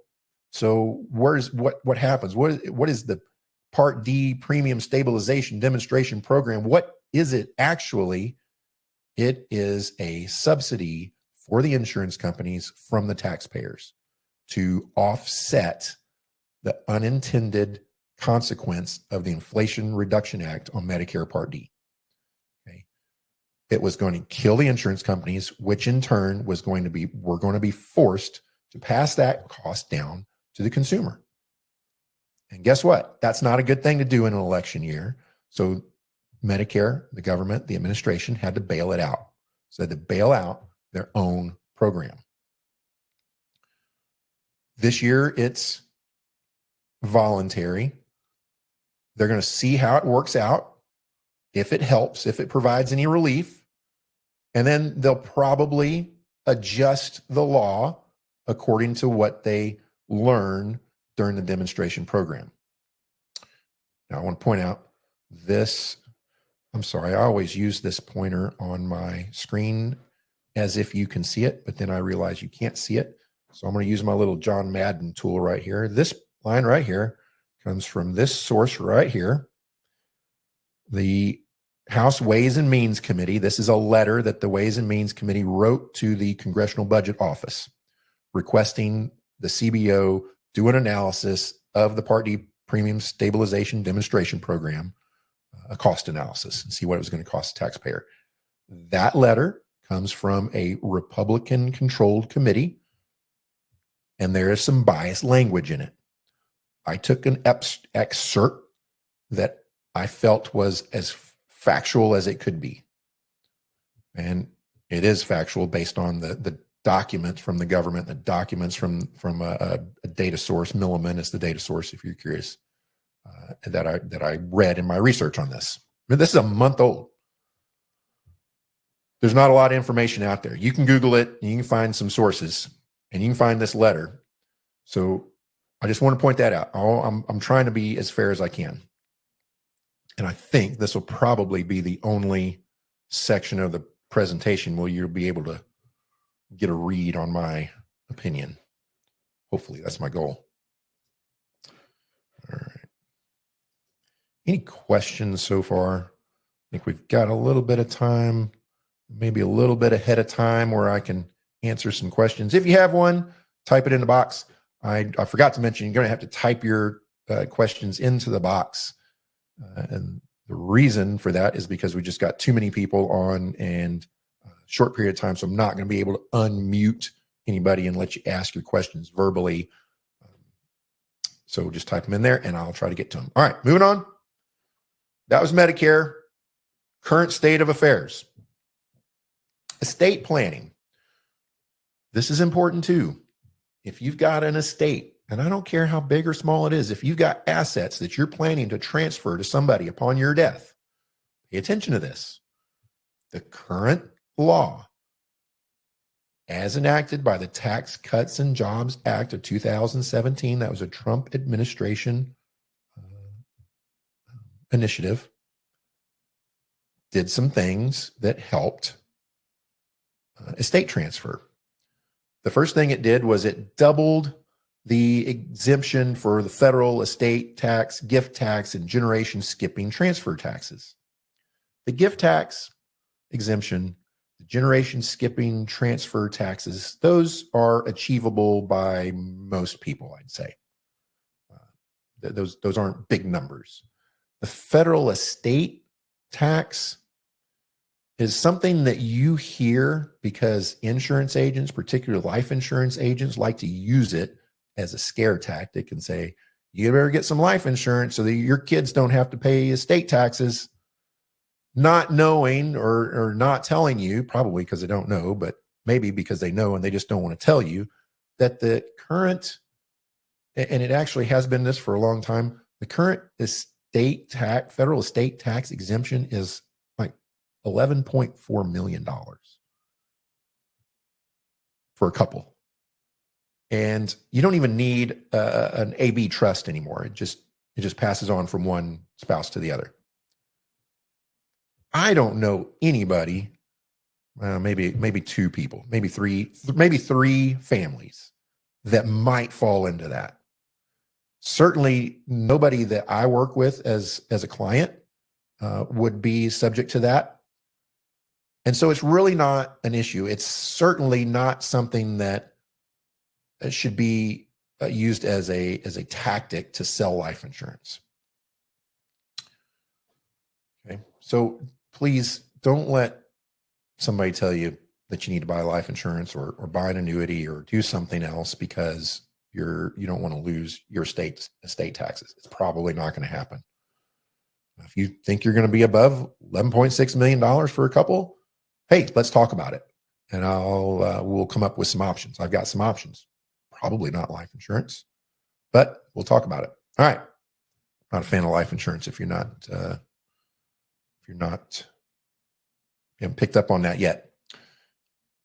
So what happens? What is the Part D Premium Stabilization Demonstration Program? What is it actually? It is a subsidy for the insurance companies from the taxpayers to offset the unintended consequence of the Inflation Reduction Act on Medicare Part D. Okay. It was going to kill the insurance companies, which in turn we're going to be forced to pass that cost down to the consumer. And guess what? That's not a good thing to do in an election year. So Medicare, the government, the administration had to bail it out. So they had to bail out their own program. This year, it's voluntary. They're going to see how it works out, if it helps, if it provides any relief, and then they'll probably adjust the law according to what they learn during the demonstration program. Now, I want to point out this. I'm sorry, I always use this pointer on my screen as if you can see it, but then I realize you can't see it. So I'm going to use my little John Madden tool right here. This line right here comes from this source right here. The House Ways and Means Committee. This is a letter that the Ways and Means Committee wrote to the Congressional Budget Office requesting the CBO do an analysis of the Part D Premium Stabilization Demonstration Program, a cost analysis, and see what it was going to cost the taxpayer. That letter comes from a Republican-controlled committee, and there is some biased language in it. I took an excerpt that I felt was as factual as it could be. And it is factual based on the documents from the government, the documents from a data source. Milliman is the data source, if you're curious, that I read in my research on this. I mean, this is a month old. There's not a lot of information out there. You can Google it, and you can find some sources, and you can find this letter. So I just want to point that out. I'm trying to be as fair as I can. And I think this will probably be the only section of the presentation where you'll be able to get a read on my opinion. Hopefully, that's my goal. All right. Any questions so far? I think we've got a little bit of time, maybe a little bit ahead of time where I can answer some questions. If you have one, type it in the box. I forgot to mention, you're going to have to type your questions into the box. And the reason for that is because we just got too many people on and a short period of time. So I'm not going to be able to unmute anybody and let you ask your questions verbally. So just type them in there and I'll try to get to them. All right, moving on. That was Medicare, current state of affairs. Estate planning. This is important too. If you've got an estate, and I don't care how big or small it is, if you've got assets that you're planning to transfer to somebody upon your death, pay attention to this. The current law, as enacted by the Tax Cuts and Jobs Act of 2017, that was a Trump administration initiative, did some things that helped estate transfer. The first thing it did was it doubled the exemption for the federal estate tax, gift tax, and generation skipping transfer taxes. The gift tax exemption, the generation skipping transfer taxes, those are achievable by most people, I'd say. Those aren't big numbers. The federal estate tax is something that you hear because insurance agents, particularly life insurance agents, like to use it as a scare tactic and say, you better get some life insurance so that your kids don't have to pay estate taxes, not knowing or not telling you, probably because they don't know, but maybe because they know and they just don't want to tell you, that the current, and it actually has been this for a long time, the current federal estate tax exemption is like $11.4 million for a couple. And you don't even need an AB trust anymore. It just passes on from one spouse to the other. I don't know anybody, maybe two people, maybe three families that might fall into that. Certainly nobody that I work with as a client would be subject to that. And so it's really not an issue. It's certainly not something that should be used as a tactic to sell life insurance. Okay, so please don't let somebody tell you that you need to buy life insurance or buy an annuity or do something else because you don't want to lose your estate taxes. It's probably not going to happen. If you think you're going to be above $11.6 million for a couple, hey, let's talk about it. And we'll come up with some options. I've got some options. probably not life insurance, but we'll talk about it. All right. Not a fan of life insurance if you're not haven't picked up on that yet.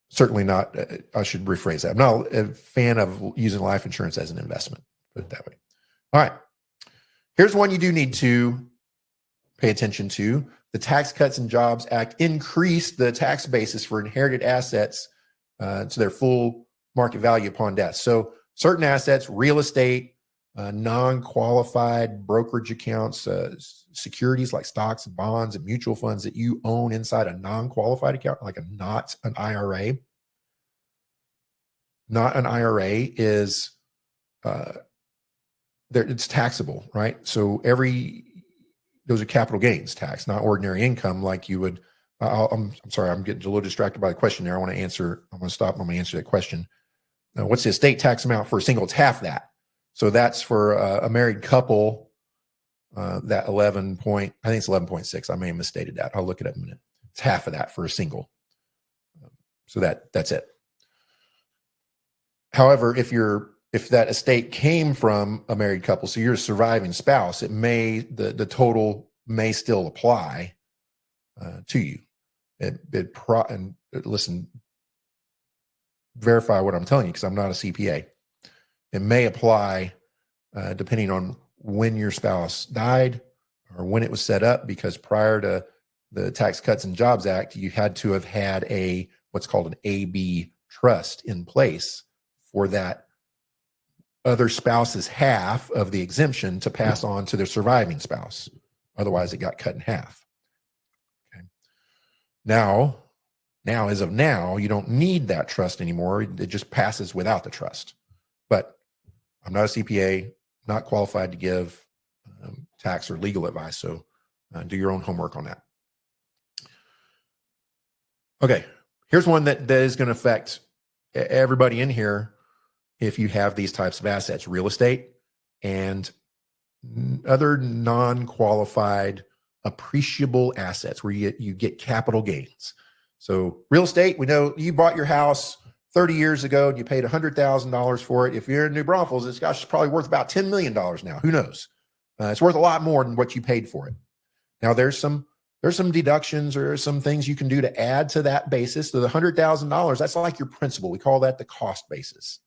Certainly not. I should rephrase that. I'm not a fan of using life insurance as an investment. Put it that way. All right. Here's one you do need to pay attention to. The Tax Cuts and Jobs Act increased the tax basis for inherited assets to their full market value upon death. So certain assets, real estate, non-qualified brokerage accounts, securities like stocks and bonds and mutual funds that you own inside a non-qualified account, like not an IRA. Not an IRA is it's taxable, right? So those are capital gains tax, not ordinary income like you would. I'm sorry, I'm getting a little distracted by the question there. I'm going to stop. I'm going to answer that question. What's the estate tax amount for a single? It's half that. So that's for a married couple, that 11 point, I think it's 11.6. I may have misstated that. I'll look it up in a minute. It's half of that for a single. So that's it. However, if that estate came from a married couple, so you're a surviving spouse, the total may still apply to you. And listen, verify what I'm telling you because I'm not a CPA. It may apply depending on when your spouse died or when it was set up, because prior to the Tax Cuts and Jobs Act, you had to have had what's called an AB trust in place for that other spouse's half of the exemption to pass on to their surviving spouse. Otherwise, it got cut in half. Okay. Now, as of now, you don't need that trust anymore. It just passes without the trust. But I'm not a CPA, not qualified to give tax or legal advice. So do your own homework on that. Okay. Here's one that is going to affect everybody in here. If you have these types of assets, real estate and other non-qualified appreciable assets where you get capital gains. So real estate, we know you bought your house 30 years ago and you paid $100,000 for it. If you're in New Braunfels, it's probably worth about $10 million now. Who knows? It's worth a lot more than what you paid for it. Now there's some deductions or some things you can do to add to that basis. So the $100,000, that's like your principal. We call that the cost basis.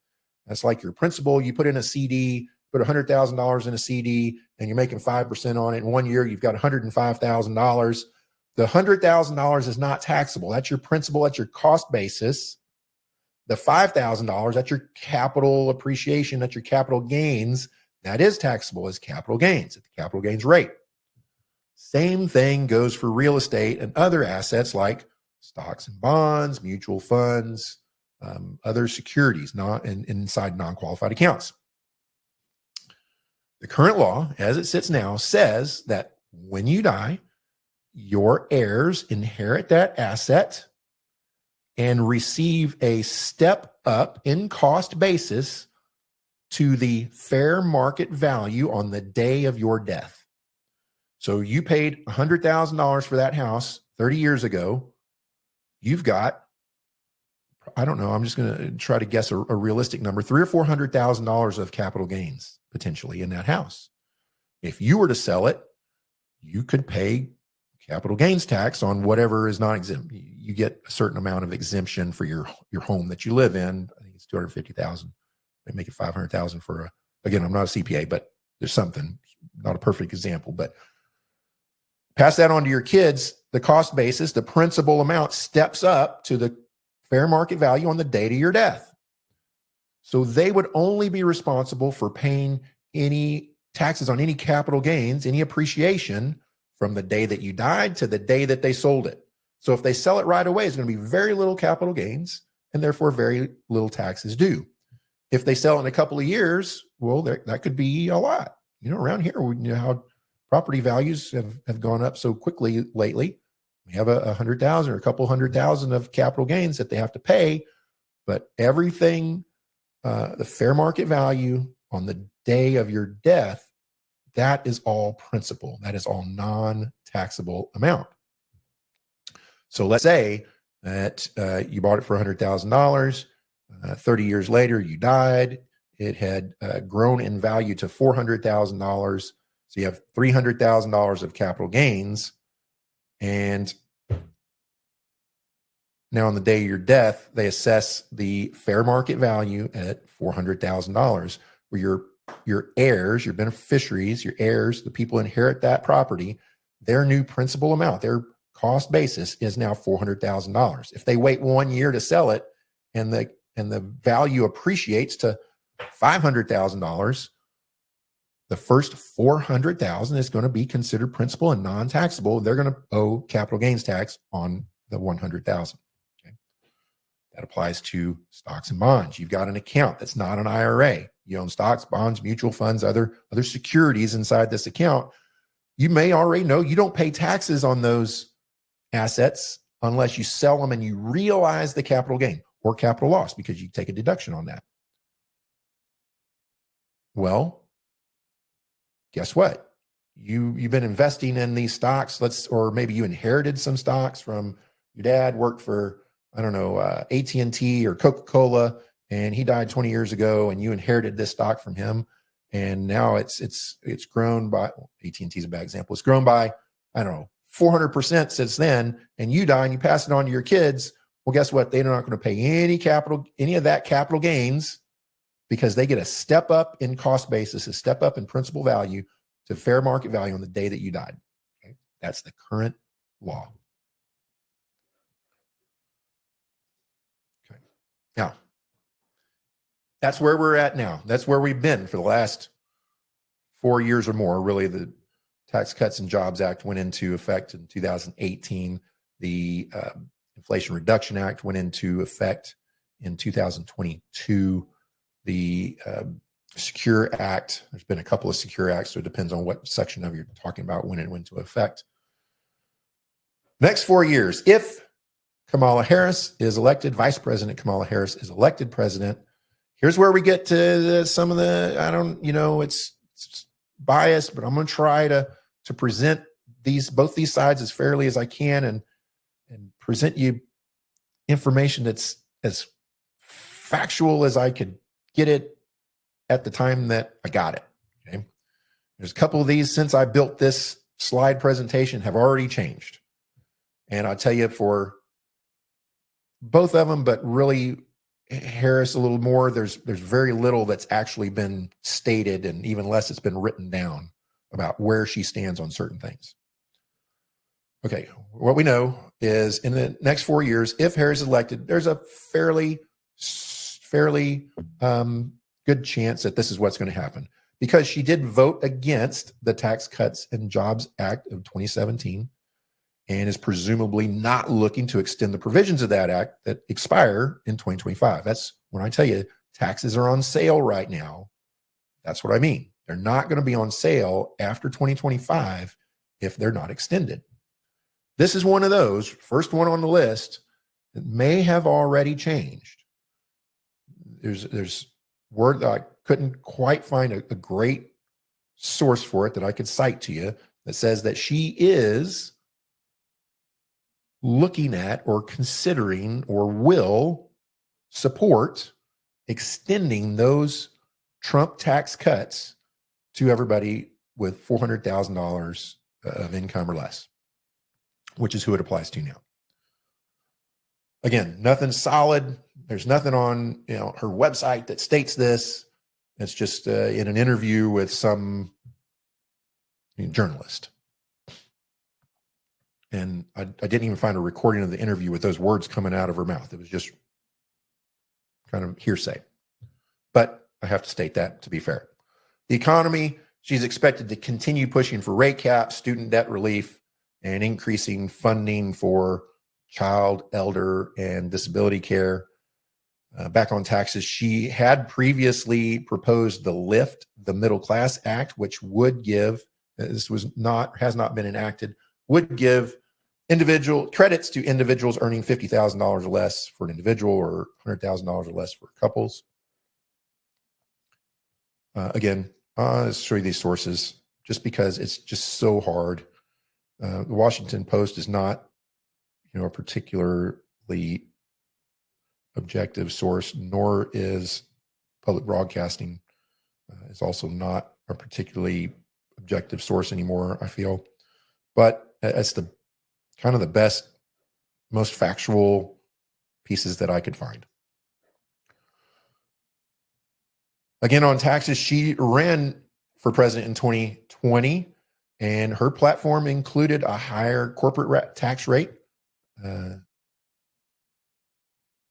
That's like your principal. You put in a CD, put $100,000 in a CD, and you're making 5% on it. In 1 year, you've got $105,000. The $100,000 is not taxable. That's your principal. That's your cost basis. The $5,000, that's your capital appreciation. That's your capital gains. That is taxable as capital gains at the capital gains rate. Same thing goes for real estate and other assets like stocks and bonds, mutual funds, other securities not inside non-qualified accounts. The current law, as it sits now, says that when you die, your heirs inherit that asset and receive a step up in cost basis to the fair market value on the day of your death. So you paid $100,000 for that house 30 years ago. You've got, I don't know, I'm just going to try to guess a realistic number, $300,000 or $400,000 of capital gains potentially in that house. If you were to sell it, you could pay capital gains tax on whatever is not exempt. You get a certain amount of exemption for your home that you live in. I think it's $250,000. They make it $500,000 for again, I'm not a CPA, but there's something, not a perfect example, but pass that on to your kids. The cost basis, the principal amount steps up to the fair market value on the date of your death. So they would only be responsible for paying any taxes on any capital gains, any appreciation from the day that you died to the day that they sold it. So if they sell it right away, it's going to be very little capital gains and therefore very little taxes due. If they sell in a couple of years, well, that could be a lot. You know, around here, we know how property values have gone up so quickly lately. We have a 100,000 or a couple 100,000 of capital gains that they have to pay, but everything, the fair market value on the day of your death, that is all principal. That is all non-taxable amount. So let's say that you bought it for $100,000. 30 years later, you died. it had grown in value to $400,000. So you have $300,000 of capital gains. And now on the day of your death, they assess the fair market value at $400,000, where your heirs, your beneficiaries, your heirs, the people who inherit that property, their new principal amount, their cost basis is now $400,000. If they wait 1 year to sell it and the value appreciates to $500,000, the first $400,000 is going to be considered principal and non-taxable. They're going to owe capital gains tax on the $100,000. Okay. That applies to stocks and bonds. You've got an account that's not an IRA. You own stocks, bonds, mutual funds, other securities inside this account. You may already know you don't pay taxes on those assets unless you sell them and you realize the capital gain or capital loss, because you take a deduction on that. Well, guess what? You've been investing in these stocks, or maybe you inherited some stocks from your dad, worked for, I don't know, AT&T or Coca-Cola, and he died 20 years ago, and you inherited this stock from him. And now it's grown by, AT&T is a bad example. It's grown by, I don't know, 400% since then, and you die and you pass it on to your kids. Well, guess what? They're not going to pay any of that capital gains, because they get a step up in cost basis, a step up in principal value to fair market value on the day that you died. Okay? That's the current law. Okay. Now, that's where we're at now. That's where we've been for the last 4 years or more. Really, the Tax Cuts and Jobs Act went into effect in 2018. The Inflation Reduction Act went into effect in 2022. The Secure Act, there's been a couple of Secure Acts, so it depends on what section of you're talking about when it went into effect. Next 4 years, if Kamala Harris is elected, Vice President Kamala Harris is elected president, here's where we get to some of the, it's biased, but I'm going to try to present both these sides as fairly as I can and present you information that's as factual as I could get it at the time that I got it. Okay. There's a couple of these since I built this slide presentation have already changed. And I'll tell you for both of them, but really Harris a little more, there's very little that's actually been stated, and even less it's been written down about where she stands on certain things. Okay, what we know is in the next 4 years, if Harris is elected, there's a fairly good chance that this is what's going to happen, because she did vote against the Tax Cuts and Jobs Act of 2017 and is presumably not looking to extend the provisions of that act that expire in 2025. That's when I tell you taxes are on sale right now. That's what I mean. They're not going to be on sale after 2025 if they're not extended. This is one of those, first one on the list, that may have already changed. There's word that I couldn't quite find a great source for it that I could cite to you that says that she is looking at or considering or will support extending those Trump tax cuts to everybody with $400,000 of income or less, which is who it applies to now. Again, nothing solid. There's nothing on her website that states this. It's just in an interview with some journalist. And I didn't even find a recording of the interview with those words coming out of her mouth. It was just kind of hearsay. But I have to state that to be fair. The economy, she's expected to continue pushing for rate caps, student debt relief, and increasing funding for child, elder, and disability care. Back on taxes, she had previously proposed the Lift the Middle Class Act, which would give, has not been enacted, would give individual credits to individuals earning $50,000 or less for an individual, or $100,000 or less for couples. Again, I'll show you these sources just because it's just so hard. The Washington Post is not, a particularly objective source, nor is public broadcasting is also not a particularly objective source anymore, I feel. But that's the kind of the best, most factual pieces that I could find. Again, on taxes, she ran for president in 2020, and her platform included a higher corporate tax rate.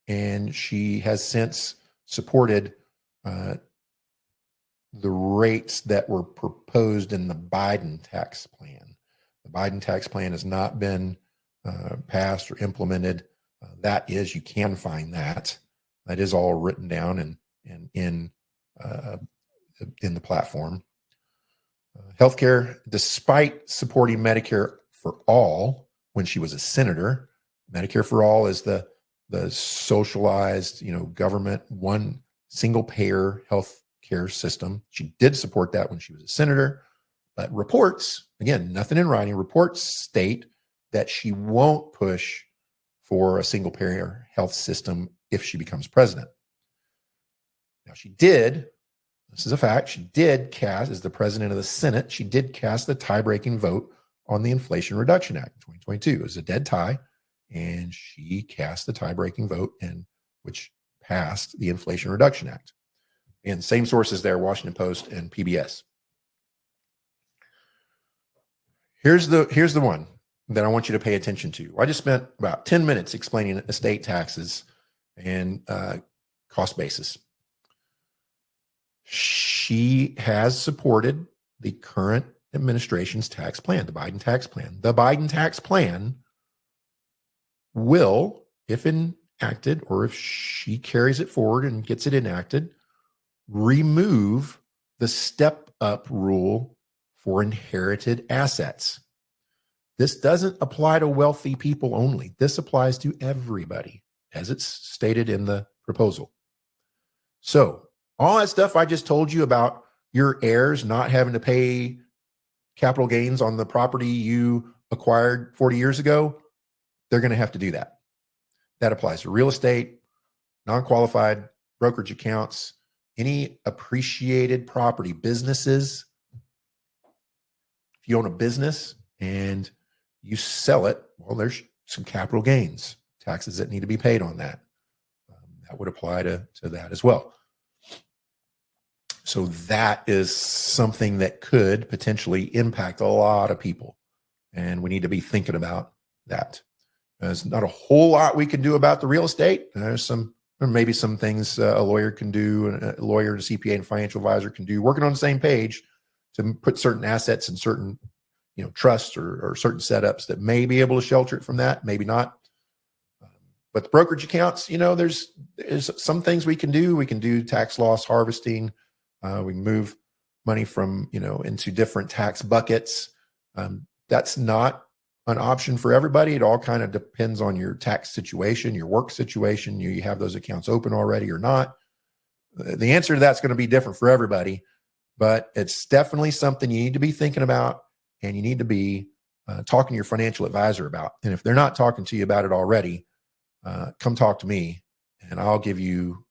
And she has since supported the rates that were proposed in the Biden tax plan. The Biden tax plan has not been passed or implemented. That is, you can find that. That is all written down and in the platform. Healthcare, despite supporting Medicare for all when she was a senator, Medicare for all is the socialized, government, one single payer health care system. She did support that when she was a senator, but reports, again, nothing in writing, reports state that she won't push for a single payer health system if she becomes president. Now, she did, this is a fact, she did cast, as the president of the Senate, she did cast the tie-breaking vote on the Inflation Reduction Act in 2022. It was a dead tie, and she cast the tie-breaking vote, which passed the Inflation Reduction Act. And same sources there, Washington Post and PBS. Here's the one that I want you to pay attention to. I just spent about 10 minutes explaining estate taxes and cost basis. She has supported the current administration's tax plan, the Biden tax plan. The Biden tax plan will, if enacted, or if she carries it forward and gets it enacted, remove the step-up rule for inherited assets. This doesn't apply to wealthy people only. This applies to everybody, as it's stated in the proposal. So all that stuff I just told you about your heirs not having to pay capital gains on the property you acquired 40 years ago, they're going to have to do that. That applies to real estate, non-qualified brokerage accounts, any appreciated property, businesses. If you own a business and you sell it, well, there's some capital gains, taxes that need to be paid on that. That would apply to that as well. So that is something that could potentially impact a lot of people. And we need to be thinking about that. There's not a whole lot we can do about the real estate. There's maybe some things a lawyer can do, a lawyer, a CPA, and financial advisor can do, working on the same page to put certain assets in certain, trusts or certain setups that may be able to shelter it from that, maybe not. But the brokerage accounts, there's some things we can do. We can do tax loss harvesting. We can move money from, into different tax buckets. That's not an option for everybody. It all kind of depends on your tax situation, your work situation. You have those accounts open already or not. The answer to that's going to be different for everybody, but it's definitely something you need to be thinking about, and you need to be talking to your financial advisor about. And if they're not talking to you about it already, come talk to me, and I'll give you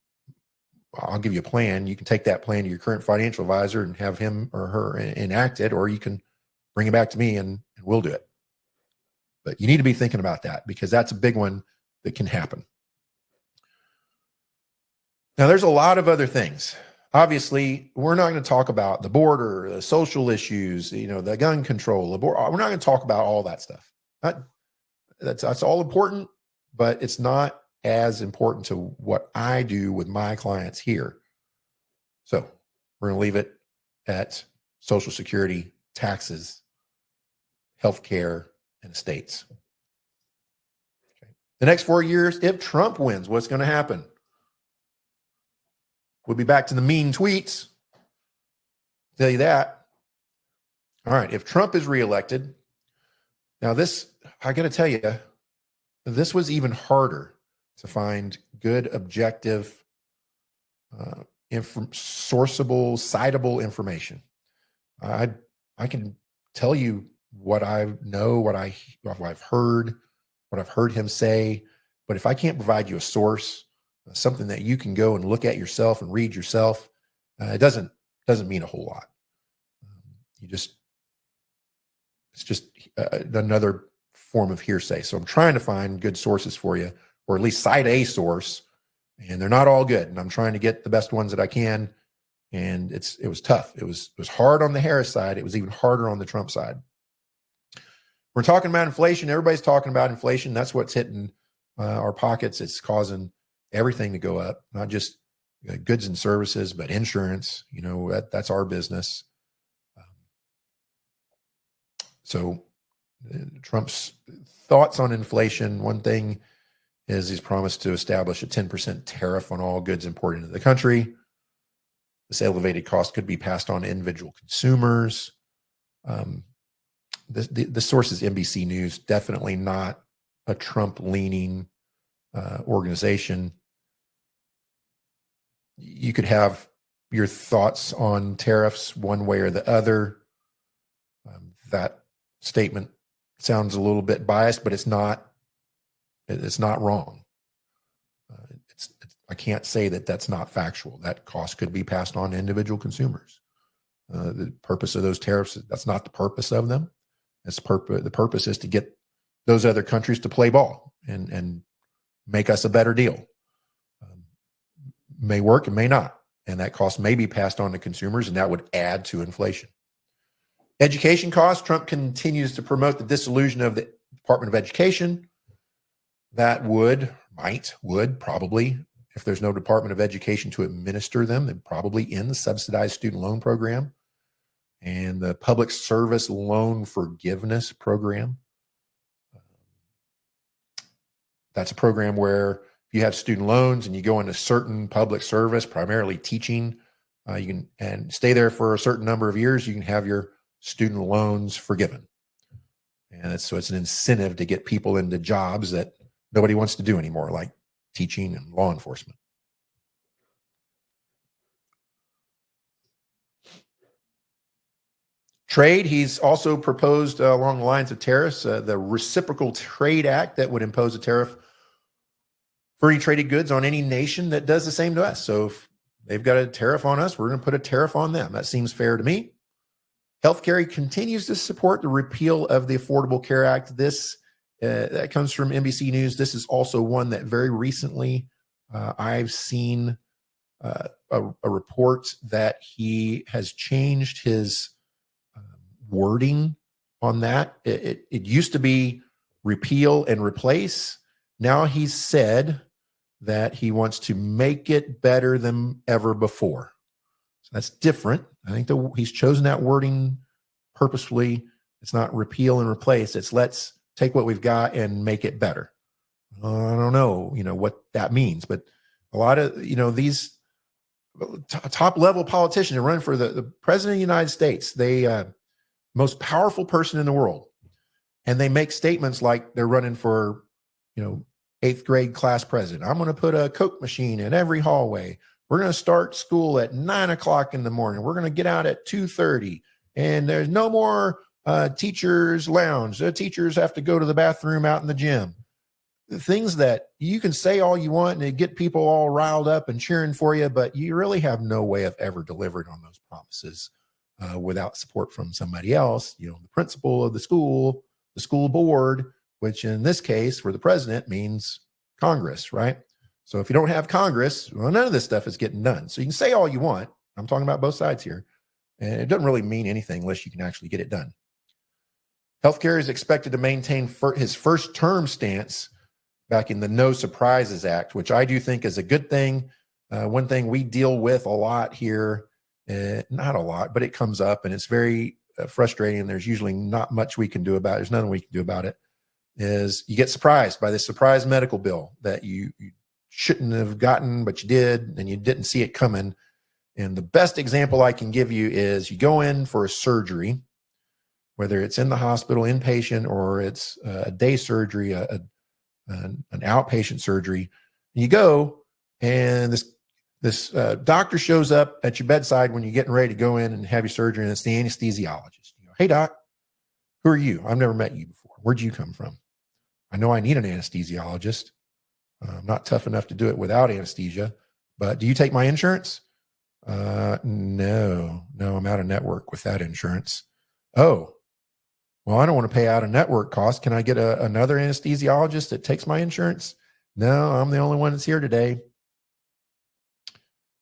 a plan. You can take that plan to your current financial advisor and have him or her enact it, or you can bring it back to me and we'll do it. But you need to be thinking about that, because that's a big one that can happen. Now, there's a lot of other things. Obviously, we're not going to talk about the border, the social issues, the gun control, we're not going to talk about all that stuff. That's all important, but it's not as important to what I do with my clients here. So we're going to leave it at Social Security, taxes, healthcare, and estates. Okay. The next 4 years, if Trump wins, what's going to happen? We'll be back to the mean tweets. Tell you that. All right. If Trump is reelected, now this, I got to tell you, this was even harder to find good, objective, sourceable, citable information. I can tell you what I know, what I've heard him say, but if I can't provide you a source, something that you can go and look at yourself and read yourself, it doesn't mean a whole lot. It's just another form of hearsay. So I'm trying to find good sources for you, or at least cite a source, and they're not all good. And I'm trying to get the best ones that I can. And it was tough. It was hard on the Harris side. It was even harder on the Trump side. We're talking about inflation. Everybody's talking about inflation. That's what's hitting our pockets. It's causing everything to go up, not just goods and services, but insurance. That's our business. So Trump's thoughts on inflation, one thing is he's promised to establish a 10% tariff on all goods imported into the country. This elevated cost could be passed on to individual consumers. The source is NBC News, definitely not a Trump-leaning organization. You could have your thoughts on tariffs one way or the other. That statement sounds a little bit biased, but it's not wrong. I can't say that that's not factual. That cost could be passed on to individual consumers. The purpose of those tariffs, that's not the purpose of them. The purpose is to get those other countries to play ball and make us a better deal. May work and may not. And that cost may be passed on to consumers, and that would add to inflation. Education costs. Trump continues to promote the dissolution of the Department of Education. That would probably, if there's no Department of Education to administer them, they'd probably end the subsidized student loan program and the public service loan forgiveness program. That's a program where if you have student loans and you go into certain public service, primarily teaching, you can and stay there for a certain number of years, you can have your student loans forgiven. And so it's an incentive to get people into jobs that nobody wants to do anymore, like teaching and law enforcement. Trade, he's also proposed along the lines of tariffs, the Reciprocal Trade Act that would impose a tariff for any traded goods on any nation that does the same to us. So if they've got a tariff on us, we're going to put a tariff on them. That seems fair to me. Healthcare, he continues to support the repeal of the Affordable Care Act. This that comes from NBC News. This is also one that very recently I've seen a report that he has changed his wording on that. It used to be repeal and replace. Now he's said that he wants to make it better than ever before. So that's different. I think he's chosen that wording purposefully. It's not repeal and replace. It's let's take what we've got and make it better. I don't know, what that means, but a lot of, these top level politicians are running for the president of the United States. They most powerful person in the world. And they make statements like they're running for, 8th grade class president. I'm going to put a Coke machine in every hallway. We're going to start school at 9:00 in the morning. We're going to get out at 2:30. And there's no more teachers' lounge. The teachers have to go to the bathroom out in the gym. Things that you can say all you want and get people all riled up and cheering for you, but you really have no way of ever delivering on those promises without support from somebody else. The principal of the school board, which in this case for the president means Congress, right? So if you don't have Congress, well, none of this stuff is getting done. So you can say all you want. I'm talking about both sides here. And it doesn't really mean anything unless you can actually get it done. Healthcare is expected to maintain his first term stance back in the No Surprises Act, which I do think is a good thing. One thing we deal with a lot here, not a lot, but it comes up and it's very frustrating. There's usually not much we can do about it. There's nothing we can do about it. Is you get surprised by this surprise medical bill that you shouldn't have gotten, but you did, and you didn't see it coming. And the best example I can give you is you go in for a surgery, whether it's in the hospital, inpatient, or it's a day surgery, an outpatient surgery. You go, and this doctor shows up at your bedside when you're getting ready to go in and have your surgery, and it's the anesthesiologist. You go, "Hey, doc, who are you? I've never met you before. Where'd you come from? I know I need an anesthesiologist. I'm not tough enough to do it without anesthesia. But do you take my insurance? No, I'm out of network with that insurance. Oh, well, I don't want to pay out of network costs. Can I get another anesthesiologist that takes my insurance? No, I'm the only one that's here today.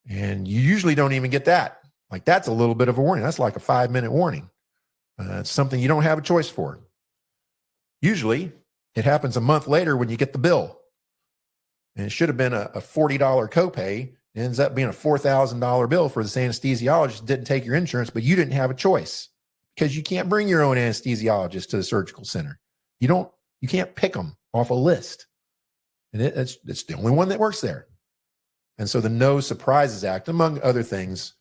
And you usually don't even get that. Like, that's a little bit of a warning. That's like a 5-minute warning. It's something you don't have a choice for. Usually it happens a month later when you get the bill. And it should have been a $40 copay. It ends up being a $4,000 bill for this anesthesiologist. Didn't take your insurance, but you didn't have a choice because you can't bring your own anesthesiologist to the surgical center. You can't pick them off a list. And it's the only one that works there. And so the No Surprises Act, among other things,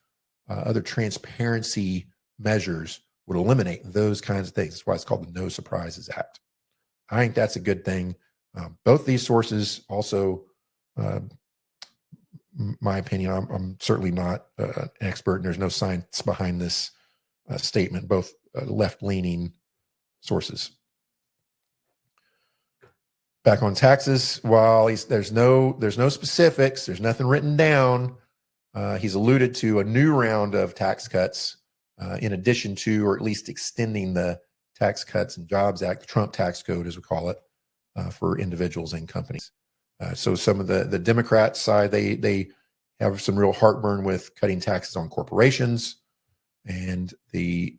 other transparency measures, would eliminate those kinds of things. That's why it's called the No Surprises Act. I think that's a good thing. Both these sources also, my opinion, I'm certainly not an expert, and there's no science behind this statement, both left-leaning sources. Back on taxes, while there's no specifics, there's nothing written down. He's alluded to a new round of tax cuts in addition to, or at least extending the Tax Cuts and Jobs Act, the Trump tax code, as we call it, for individuals and companies. So some of the Democrats side, they have some real heartburn with cutting taxes on corporations, and the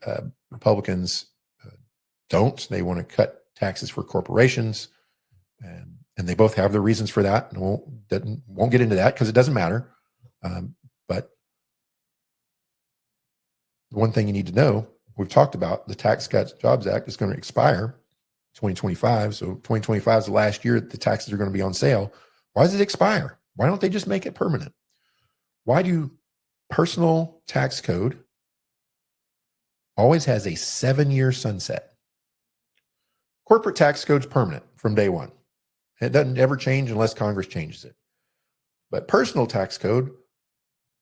Republicans don't. They want to cut taxes for corporations, and they both have their reasons for that. And won't get into that because it doesn't matter. But one thing you need to know, we've talked about, the Tax Cuts Jobs Act is going to expire 2025. So 2025 is the last year the taxes are going to be on sale. Why does it expire? Why don't they just make it permanent? Why do personal tax code always has a 7-year sunset? Corporate tax code's permanent from day one. It doesn't ever change unless Congress changes it. But personal tax code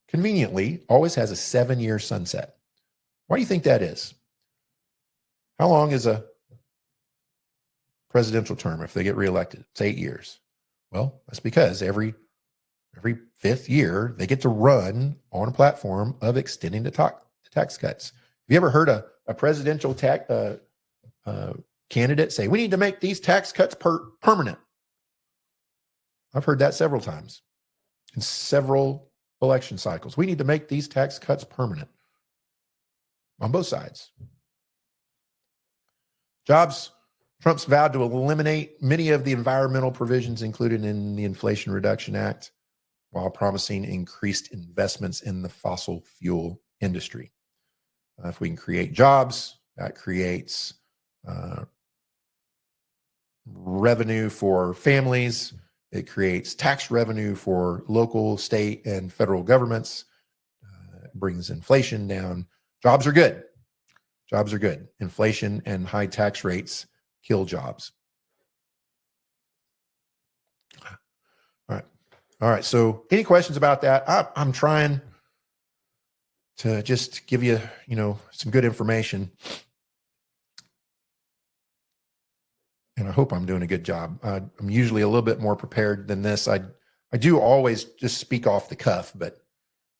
conveniently always has a 7-year sunset. Why do you think that is? How long is a presidential term if they get reelected? It's 8 years. Well, that's because every 5th year they get to run on a platform of extending the tax cuts. Have you ever heard a presidential candidate say, we need to make these tax cuts permanent? I've heard that several times in several election cycles. We need to make these tax cuts permanent on both sides. Jobs. Trump's vowed to eliminate many of the environmental provisions included in the Inflation Reduction Act while promising increased investments in the fossil fuel industry. If we can create jobs, that creates revenue for families. It creates tax revenue for local, state, and federal governments. It brings inflation down. Jobs are good. Jobs are good. Inflation and high tax rates kill jobs. All right. So any questions about that? I'm trying to just give you, some good information. And I hope I'm doing a good job. I'm usually a little bit more prepared than this. I do always just speak off the cuff, but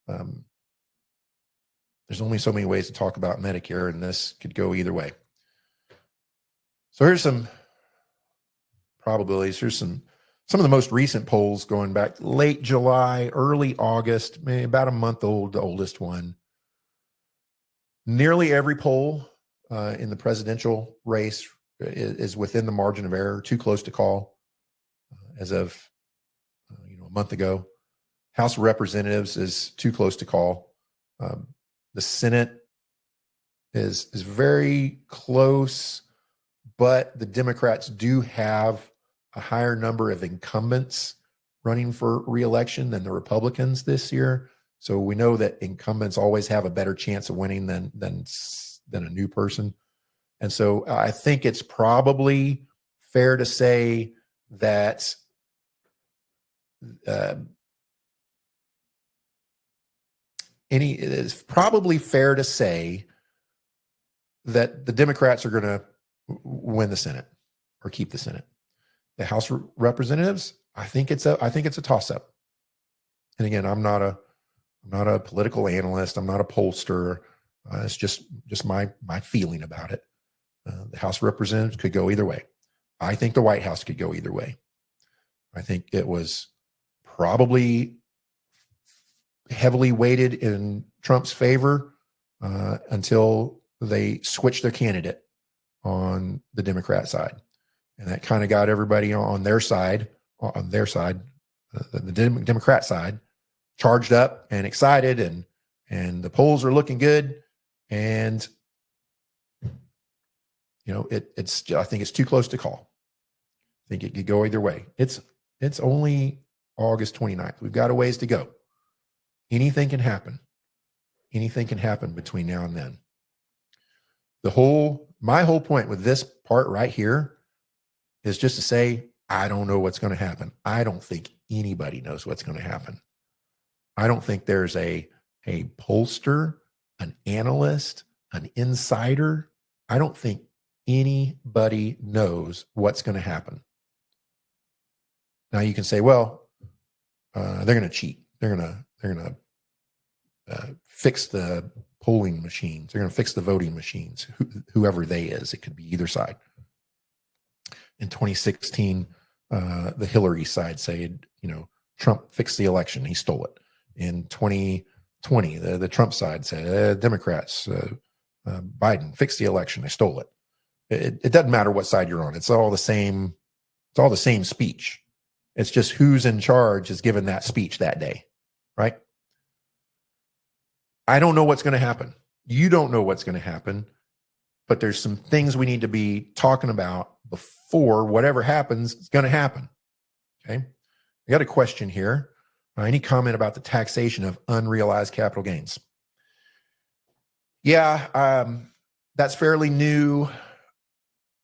there's only so many ways to talk about Medicare, and this could go either way. So here's some probabilities. Here's some of the most recent polls going back late July, early August, maybe about a month old, the oldest one. Nearly every poll in the presidential race is within the margin of error, too close to call as of a month ago. House of Representatives is too close to call. The Senate is very close, but the Democrats do have a higher number of incumbents running for re-election than the Republicans this year. So we know that incumbents always have a better chance of winning than a new person. And so I think it's probably fair to say that it is probably fair to say that the Democrats are going to win the Senate or keep the Senate. The House of Representatives, I think it's a toss up. And again, I'm not a political analyst. I'm not a pollster. It's just my feeling about it. The House of Representatives could go either way. I think the White House could go either way. I think it was probably heavily weighted in Trump's favor until they switched their candidate on the Democrat side. And that kind of got everybody on their side, the Democrat side, charged up and excited, and the polls are looking good. And it's I think it's too close to call. I think it could go either way. It's only August 29th. We've got a ways to go. Anything can happen. Anything can happen between now and then. My whole point with this part right here is just to say, I don't know what's going to happen. I don't think anybody knows what's going to happen. I don't think there's a pollster, an analyst, an insider. I don't think anybody knows what's going to happen. Now you can say, well, they're going to cheat. They're going to fix the polling machines. They're going to fix the voting machines, whoever they is. It could be either side. In 2016, the Hillary side said, Trump fixed the election. He stole it. In 2020, the Trump side said, Democrats, Biden fixed the election. They stole it. It doesn't matter what side you're on. It's all the same. It's all the same speech. It's just who's in charge is given that speech that day, right? I don't know what's going to happen. You don't know what's going to happen, but there's some things we need to be talking about before whatever happens is going to happen. Okay. I got a question here. Any comment about the taxation of unrealized capital gains? Yeah, that's fairly new.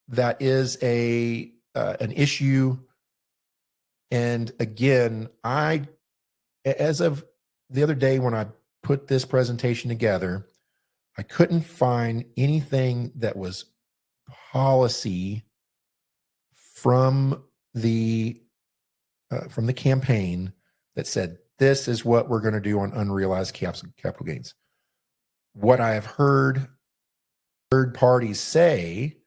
That is an issue. And again, as of the other day when I put this presentation together, I couldn't find anything that was policy from the campaign that said, this is what we're going to do on unrealized capital gains. What I have heard third parties say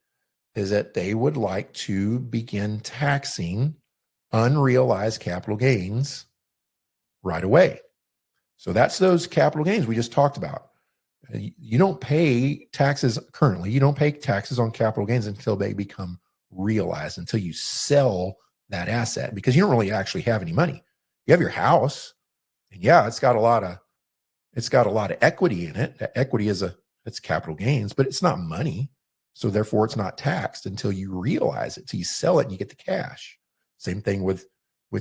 is that they would like to begin taxing unrealized capital gains right away. So that's those capital gains we just talked about. You don't pay taxes currently. You don't pay taxes on capital gains until they become realized, until you sell that asset, because you don't really actually have any money. You have your house, and yeah, it's got a lot of equity in it. That equity it's capital gains, but it's not money. So therefore it's not taxed until you realize it, till you sell it and you get the cash. Same thing with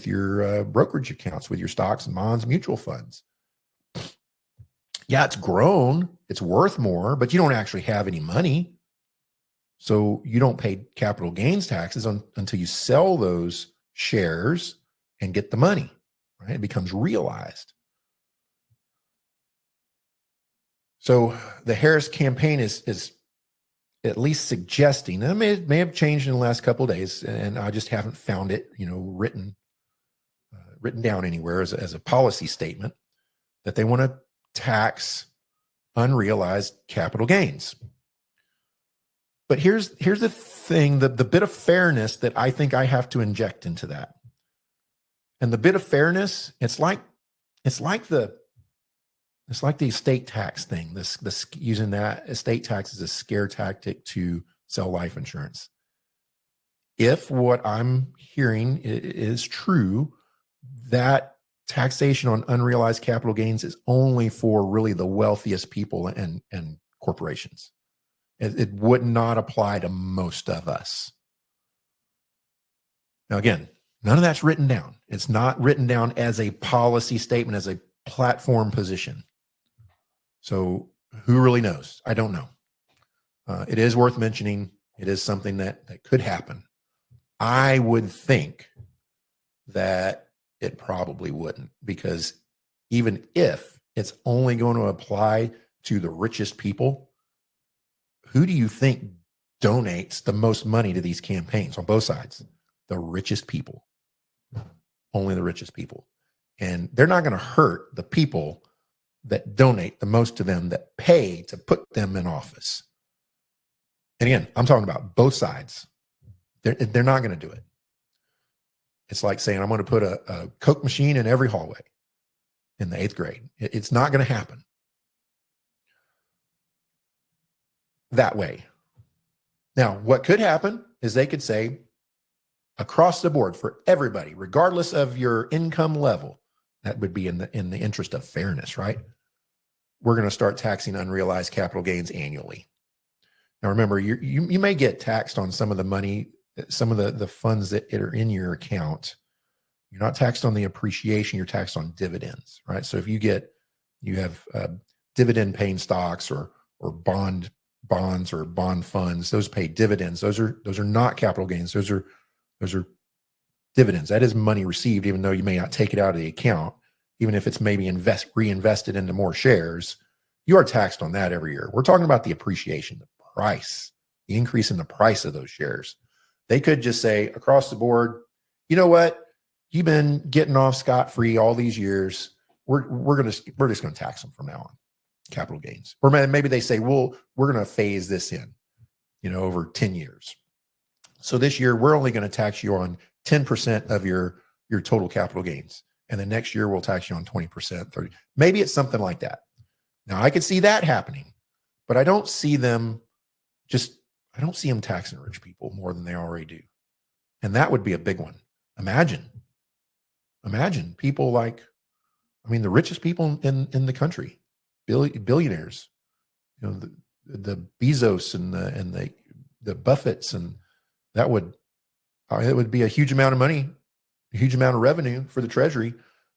your brokerage accounts, with your stocks and bonds, mutual funds. Yeah, it's grown, it's worth more, but you don't actually have any money. So you don't pay capital gains taxes until you sell those shares and get the money, right? It becomes realized. So the Harris campaign is at least suggesting, and it may have changed in the last couple of days, and I just haven't found it, written down anywhere as a policy statement, that they want to tax unrealized capital gains. But here's the thing, the bit of fairness that I think I have to inject into that. And the bit of fairness, it's like the estate tax thing, this using that estate tax as a scare tactic to sell life insurance. If what I'm hearing is true, that taxation on unrealized capital gains is only for really the wealthiest people and corporations. It would not apply to most of us. Now, again, none of that's written down. It's not written down as a policy statement, as a platform position. So who really knows? I don't know. It is worth mentioning. It is something that could happen. I would think that it probably wouldn't, because even if it's only going to apply to the richest people, who do you think donates the most money to these campaigns on both sides? The richest people. only the richest people. And they're not going to hurt the people that donate the most to them, that pay to put them in office. And again, I'm talking about both sides. They're not going to do it. It's like saying, I'm going to put a Coke machine in every hallway in the 8th grade. It's not going to happen that way. Now, what could happen is they could say, across the board for everybody, regardless of your income level, that would be in the interest of fairness, right? We're going to start taxing unrealized capital gains annually. Now, remember, you may get taxed on some of the money, some of the funds that are in your account. You're not taxed on the appreciation, you're taxed on dividends, right? So if you have dividend paying stocks or bonds or bond funds, those pay dividends. Those are not capital gains. Those are dividends. That is money received, even though you may not take it out of the account, even if it's maybe reinvested into more shares. You are taxed on that every year. We're talking about the appreciation, the price, the increase in the price of those shares. They could just say across the board, you know what? You've been getting off scot-free all these years. We're just going to tax them from now on, capital gains. Or maybe they say, well, we're going to phase this in, over 10 years. So this year, we're only going to tax you on 10% of your total capital gains. And the next year, we'll tax you on 20%, 30%. Maybe it's something like that. Now, I could see that happening, but I don't see them taxing rich people more than they already do. And that would be a big one. Imagine people like, the richest people in the country, billionaires, the Bezos and the Buffetts, and it would be a huge amount of money, a huge amount of revenue for the Treasury.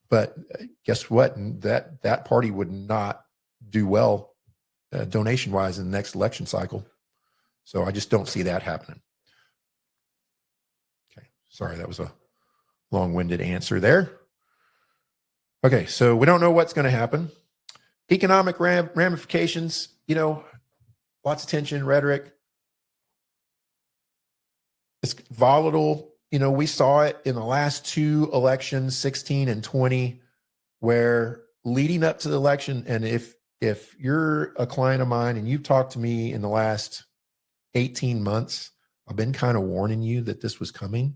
But guess what? That party would not do well donation wise in the next election cycle. So I just don't see that happening. Okay. Sorry, that was a long-winded answer there. Okay. So we don't know what's going to happen. Economic ramifications, lots of tension, rhetoric. It's volatile. We saw it in the last two elections, 16 and 20, where leading up to the election, and if you're a client of mine and you've talked to me in the last 18 months, I've been kind of warning you that this was coming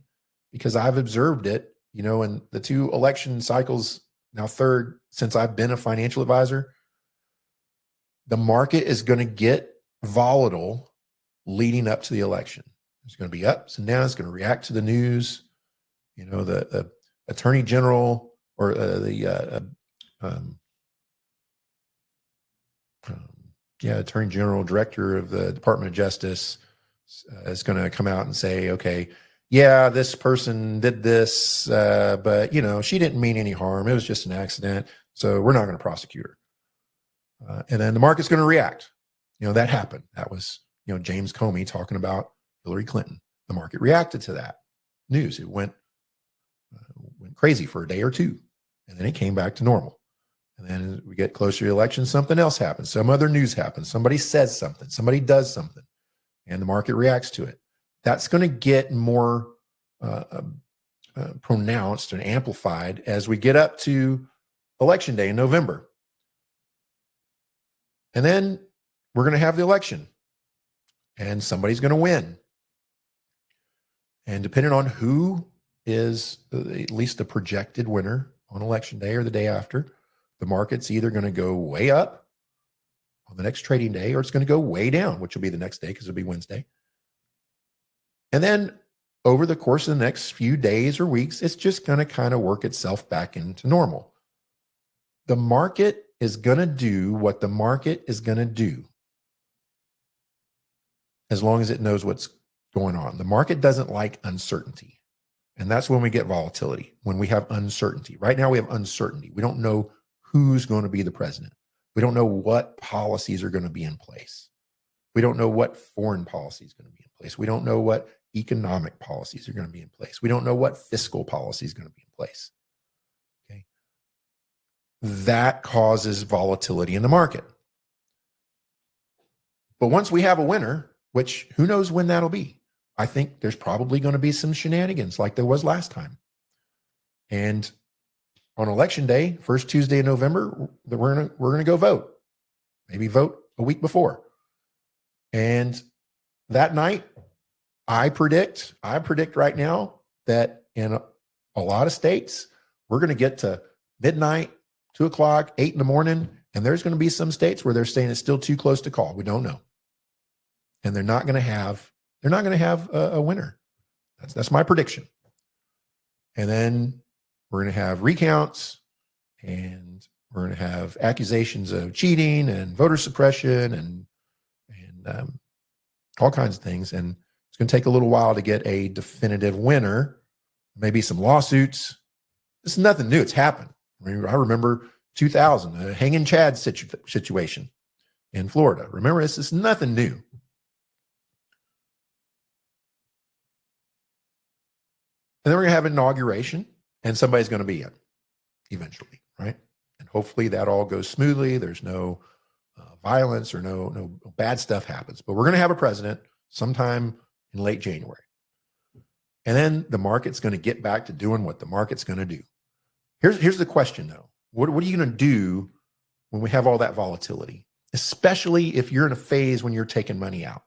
because I've observed it, in the two election cycles, now third since I've been a financial advisor. The market is going to get volatile leading up to the election. There's going to be ups and downs. It's going to react to the news. The attorney general or attorney general, director of the Department of Justice is going to come out and say, okay, yeah, this person did this, but she didn't mean any harm. It was just an accident. So we're not going to prosecute her. And then the market's going to react. That happened. That was, James Comey talking about Hillary Clinton. The market reacted to that news. It went crazy for a day or two, and then it came back to normal. And then as we get closer to the election, something else happens. Some other news happens. Somebody says something. Somebody does something, and the market reacts to it. That's going to get more pronounced and amplified as we get up to Election Day in November. And then we're going to have the election, and somebody's going to win. And depending on who is at least the projected winner on Election Day or the day after, the market's either going to go way up on the next trading day, or it's going to go way down, which will be the next day because it'll be Wednesday. And then over the course of the next few days or weeks, it's just going to kind of work itself back into normal. The market is going to do what the market is going to do as long as it knows what's going on. The market doesn't like uncertainty. And that's when we get volatility, when we have uncertainty. Right now we have uncertainty. We don't know who's going to be the president. We don't know what policies are going to be in place. We don't know what foreign policy is going to be in place. We don't know what economic policies are going to be in place. We don't know what fiscal policy is going to be in place. Okay. That causes volatility in the market. But once we have a winner, which who knows when that'll be, I think there's probably going to be some shenanigans like there was last time. And on election day, first Tuesday in November, we're gonna go vote. Maybe vote a week before. And that night, I predict right now that in a lot of states, we're going to get to midnight, 2:00, 8 in the morning, and there's going to be some states where they're saying it's still too close to call. We don't know, and they're not going to have a winner. That's my prediction. And then we're going to have recounts, and we're going to have accusations of cheating and voter suppression and all kinds of things. And it's going to take a little while to get a definitive winner. Maybe some lawsuits. This is nothing new. It's happened. I remember 2000, a hanging Chad situation in Florida. Remember, this is nothing new. And then we're going to have an inauguration, and somebody's going to be in eventually, right? And hopefully that all goes smoothly. There's no violence or no bad stuff happens. But we're going to have a president sometime in late January. And then the market's going to get back to doing what the market's going to do. Here's the question, though. What are you going to do when we have all that volatility, especially if you're in a phase when you're taking money out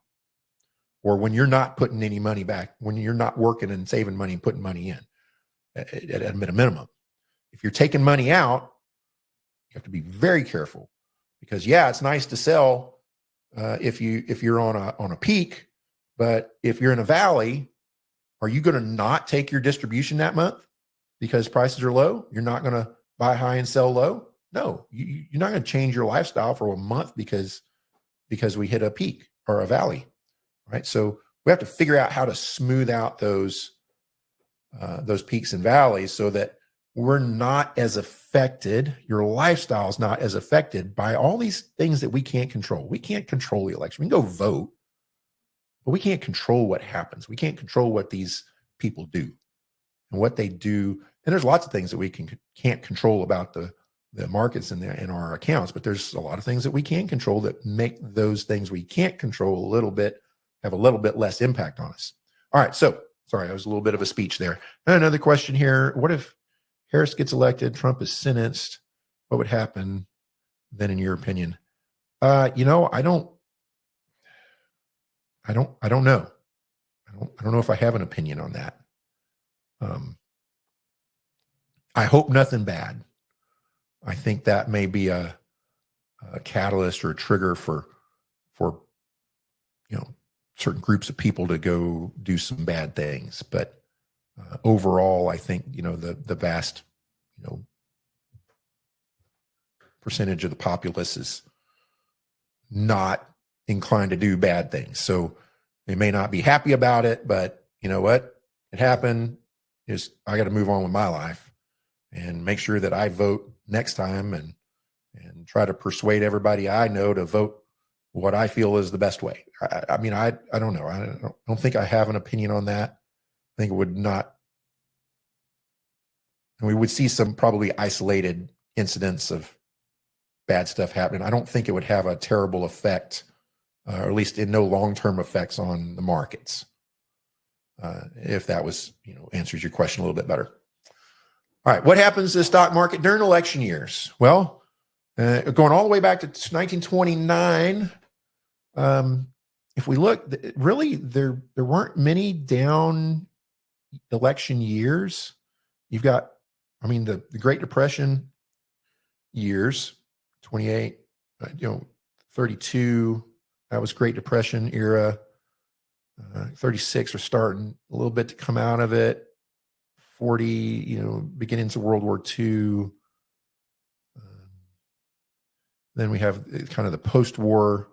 or when you're not putting any money back, when you're not working and saving money and putting money in at a minimum? If you're taking money out, you have to be very careful because, yeah, it's nice to sell if you're on a peak, but if you're in a valley, are you going to not take your distribution that month because prices are low? You're not going to buy high and sell low? No, you're not going to change your lifestyle for a month because we hit a peak or a valley, right? So we have to figure out how to smooth out those peaks and valleys so that we're not as affected. Your lifestyle is not as affected by all these things that we can't control. We can't control the election. We can go vote, but we can't control what happens. We can't control what these people do and what they do. And there's lots of things that we can't control about the markets and in our accounts, but there's a lot of things that we can control that make those things we can't control have a little bit less impact on us. All right. So sorry, that was a little bit of a speech there. And another question here. What if Harris gets elected, Trump is sentenced? What would happen then in your opinion? I don't know. I don't know if I have an opinion on that. I hope nothing bad. I think that may be a catalyst or a trigger for certain groups of people to go do some bad things. But overall, I think the vast percentage of the populace is not inclined to do bad things. So they may not be happy about it, but you know what? It happened. I got to move on with my life and make sure that I vote next time and try to persuade everybody I know to vote what I feel is the best way. I don't know. I don't think I have an opinion on that. I think it would not. And we would see some probably isolated incidents of bad stuff happening. I don't think it would have a terrible effect, or at least in no long-term effects on the markets. If that was, answers your question a little bit better. All right. What happens to the stock market during election years? Well, going all the way back to 1929, if we look, really there weren't many down election years. You've got, the Great Depression years, 28, 32, that was Great Depression era. 36 are starting a little bit to come out of it. 40, beginnings of World War II. Then we have kind of the post-war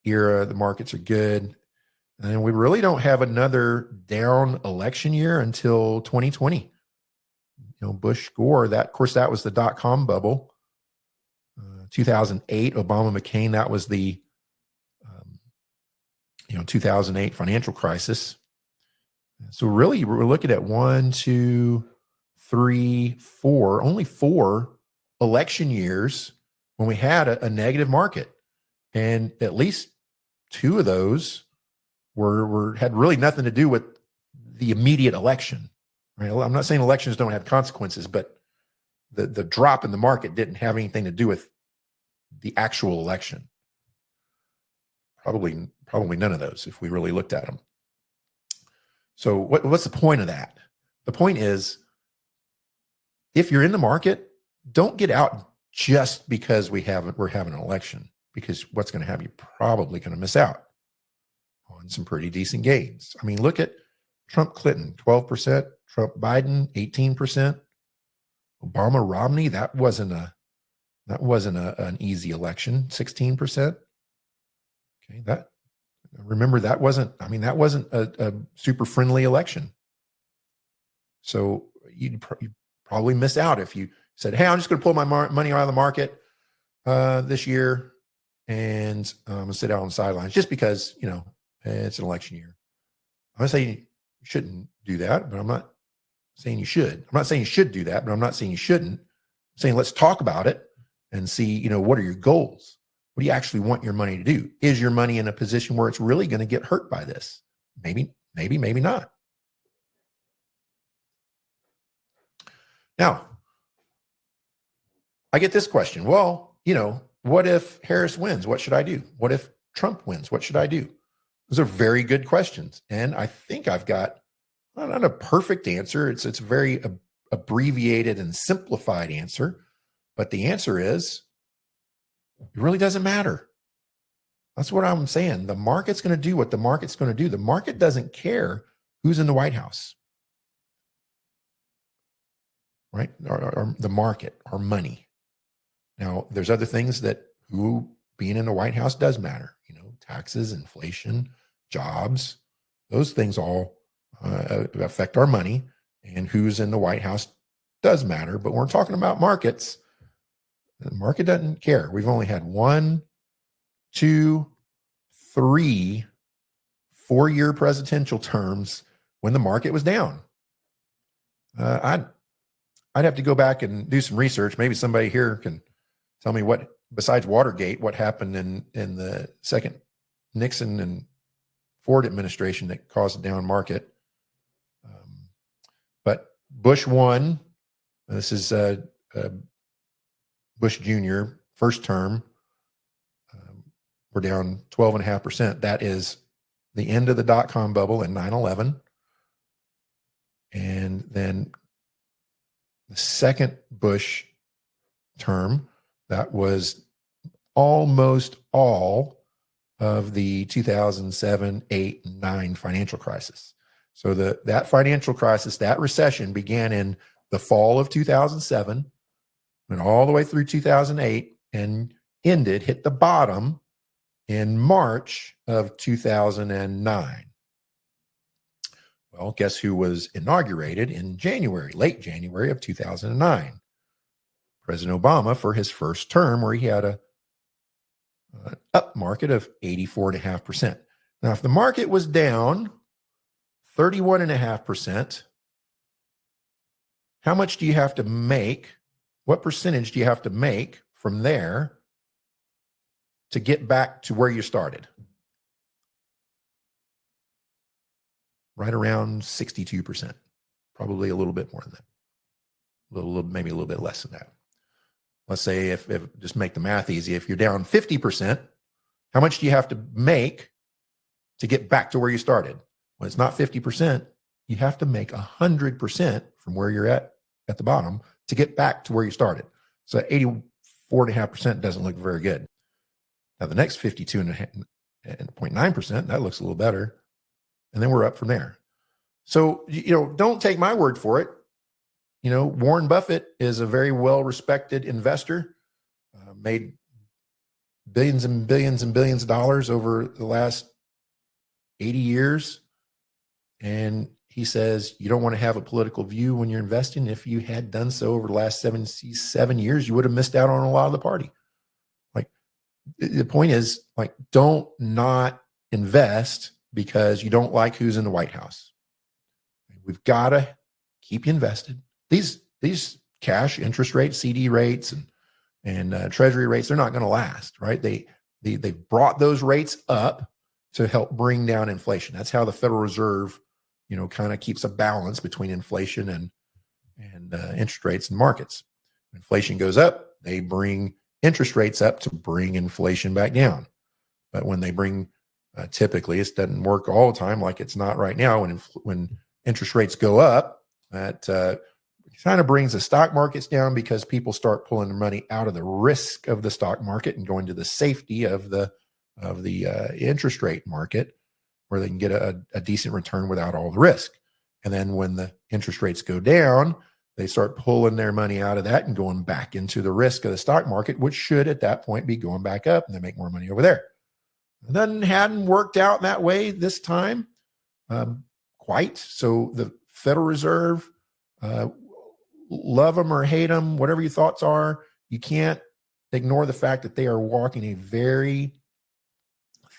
era. The markets are good. And then we really don't have another down election year until 2020. Bush Gore, that was the dot-com bubble. 2008, Obama McCain, that was the 2008 financial crisis. So really, we're looking at 1, 2, 3, 4, only 4 election years when we had a negative market, and at least 2 of those had really nothing to do with the immediate election. Right? I'm not saying elections don't have consequences, but the drop in the market didn't have anything to do with the actual election. Probably none of those if we really looked at them. So what's the point of that? The point is, if you're in the market, don't get out just because we're having an election, because what's going to happen? You're probably going to miss out on some pretty decent gains. I mean, look at Trump Clinton, 12%, Trump Biden, 18%, Obama Romney, that wasn't an easy election, 16%. Okay, remember that wasn't a super friendly election. So you'd probably miss out if you said, hey, I'm just going to pull my money out of the market this year and I'm going to sit out on the sidelines just because, it's an election year. I'm not saying you shouldn't do that, but I'm not saying you should. I'm not saying you should do that, but I'm not saying you shouldn't. I'm saying let's talk about it and see, what are your goals? What do you actually want your money to do? Is your money in a position where it's really going to get hurt by this? Maybe not. Now, I get this question. Well, what if Harris wins? What should I do? What if Trump wins? What should I do? Those are very good questions. And I think I've got not a perfect answer. It's a very abbreviated and simplified answer. But the answer is, it really doesn't matter. That's what I'm saying. The market's going to do what the market's going to do. The market doesn't care who's in the White House, right? Or the market, our money. Now, there's other things that who being in the White House does matter. Taxes, inflation, jobs, those things all affect our money, and who's in the White House does matter. But when we're talking about markets, the market doesn't care. We've only had 1, 2, 3 4-year presidential terms when the market was down. I'd have to go back and do some research. Maybe somebody here can tell me what, besides Watergate, what happened in the second Nixon and Ford administration that caused a down market. But Bush won. This is Bush Jr., first term. We're down 12.5%. That is the end of the dot-com bubble in 9/11. And then the second Bush term, that was almost all of the 2007, 8, and 9 financial crisis. So that financial crisis, that recession began in the fall of 2007, went all the way through 2008, and hit the bottom in March of 2009. Well, guess who was inaugurated in late January of 2009? President Obama, for his first term, where he had an up market of 84.5%. Now, if the market was down 31.5%, how much do you have to make? What percentage do you have to make from there to get back to where you started? Right around 62%, probably a little bit more than that, maybe a little bit less than that. Let's say if just make the math easy, if you're down 50%, how much do you have to make to get back to where you started? When it's not 50%, you have to make 100% from where you're at the bottom to get back to where you started. So 84.5% doesn't look very good. Now the next 52.9%, that looks a little better. And then we're up from there. So, don't take my word for it. Warren Buffett is a very well-respected investor, made billions and billions and billions of dollars over the last 80 years. And he says, you don't want to have a political view when you're investing. If you had done so over the last 77 years, you would have missed out on a lot of the party. Like, the point is, don't not invest because you don't like who's in the White House. We've got to keep you invested. These cash interest rates, CD rates, and treasury rates, they're not going to last, right? They brought those rates up to help bring down inflation. That's how the Federal Reserve, kind of keeps a balance between inflation and interest rates and markets. When inflation goes up, they bring interest rates up to bring inflation back down. But when they bring, typically, it doesn't work all the time, like it's not right now. When interest rates go up, that kind of brings the stock markets down, because people start pulling their money out of the risk of the stock market and going to the safety of the interest rate market, where they can get a decent return without all the risk. And then when the interest rates go down, they start pulling their money out of that and going back into the risk of the stock market, which should at that point be going back up, and they make more money over there. It hadn't worked out that way this time, quite. So the Federal Reserve, love them or hate them, whatever your thoughts are, you can't ignore the fact that they are walking a very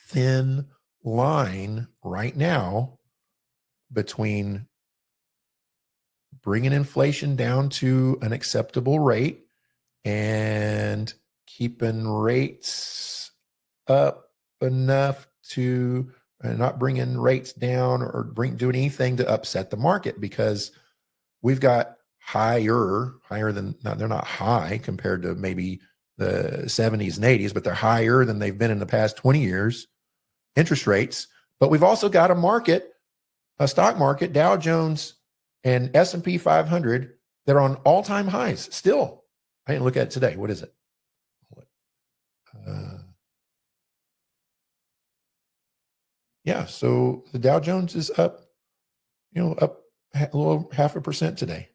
thin line right now between bringing inflation down to an acceptable rate and keeping rates up enough to not bringing rates down or doing anything to upset the market, because we've got higher than, now they're not high compared to maybe the 70s and 80s, but they're higher than they've been in the past 20 years, interest rates. But we've also got a stock market, Dow Jones and S&P 500, that are on all-time highs still. I didn't look at it today. What is it? Yeah, so the Dow Jones is up, up a little 0.5% today.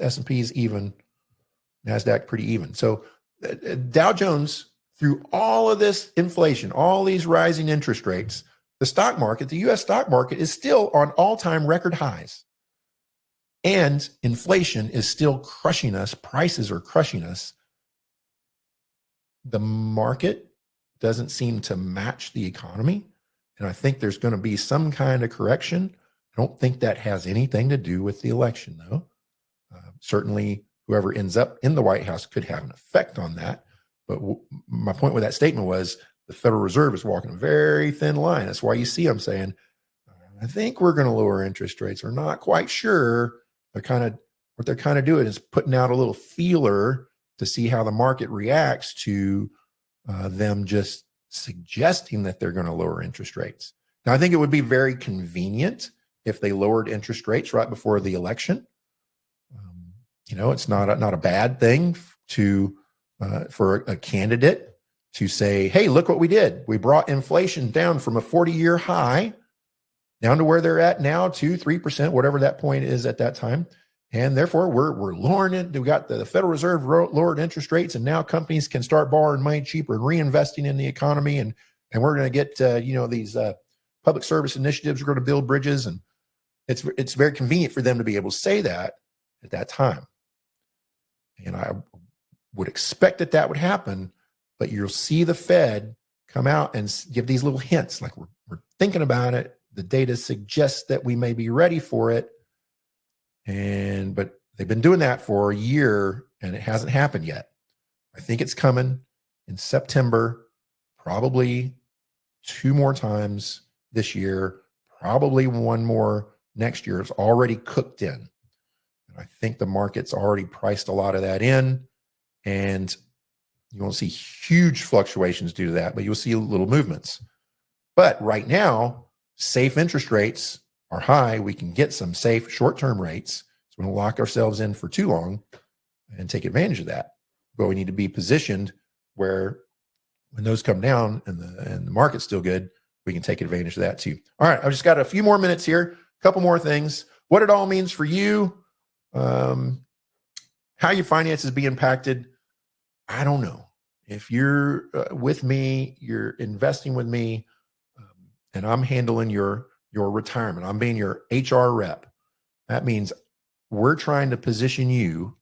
S&P is even, NASDAQ pretty even. So Dow Jones, through all of this inflation, all these rising interest rates, the stock market, the U.S. stock market, is still on all-time record highs. And inflation is still crushing us. Prices are crushing us. The market doesn't seem to match the economy. And I think there's going to be some kind of correction. I don't think that has anything to do with the election, though. Certainly, whoever ends up in the White House could have an effect on that. But my point with that statement was the Federal Reserve is walking a very thin line. That's why you see them saying, I think we're going to lower interest rates. We're not quite sure. What they're kind of doing is putting out a little feeler to see how the market reacts to them just suggesting that they're going to lower interest rates. Now, I think it would be very convenient if they lowered interest rates right before the election. It's not a bad thing for a candidate to say, hey, look what we did. We brought inflation down from a 40-year high down to where they're at now, 2-3%, whatever that point is at that time. And therefore, we're lowering it. We got the Federal Reserve lowered interest rates, and now companies can start borrowing money cheaper and reinvesting in the economy. And we're going to get these public service initiatives. We're going to build bridges, and it's very convenient for them to be able to say that at that time. And I would expect that would happen, but you'll see the Fed come out and give these little hints, like we're thinking about it. The data suggests that we may be ready for it. But they've been doing that for a year and it hasn't happened yet. I think it's coming in September, probably 2 more times this year, probably 1 more next year. It's already cooked in. And I think the market's already priced a lot of that in, and you won't see huge fluctuations due to that, but you'll see little movements. But right now, safe interest rates are high. We can get some safe short-term rates, so we don't lock ourselves in for too long and take advantage of that. But we need to be positioned where when those come down and the market's still good, we can take advantage of that too. All right, I've just got a few more minutes here, a couple more things. What it all means for you, how your finances be impacted, I don't know. If you're with me, you're investing with me, and I'm handling your retirement, I'm being your HR rep. That means we're trying to position you,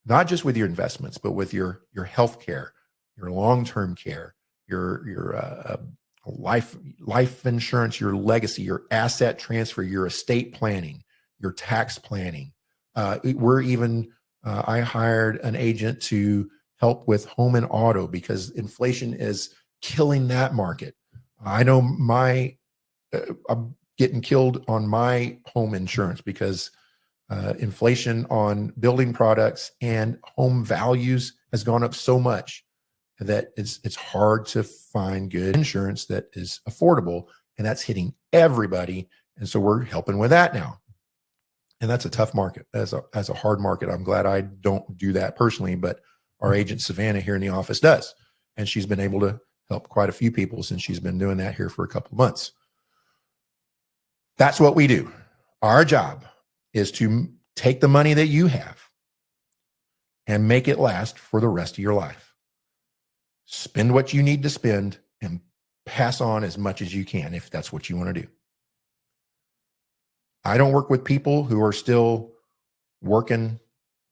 not just with your investments, but with your health care, your long-term care, your life insurance, your legacy, your asset transfer, your estate planning, your tax planning. I hired an agent to help with home and auto because inflation is killing that market. I know getting killed on my home insurance because inflation on building products and home values has gone up so much that it's hard to find good insurance that is affordable, and that's hitting everybody. And so we're helping with that now. And that's a tough market, as a hard market. I'm glad I don't do that personally, but our agent Savannah here in the office does. And she's been able to help quite a few people since she's been doing that here for a couple of months. That's what we do. Our job is to take the money that you have and make it last for the rest of your life. Spend what you need to spend and pass on as much as you can if that's what you want to do. I don't work with people who are still working,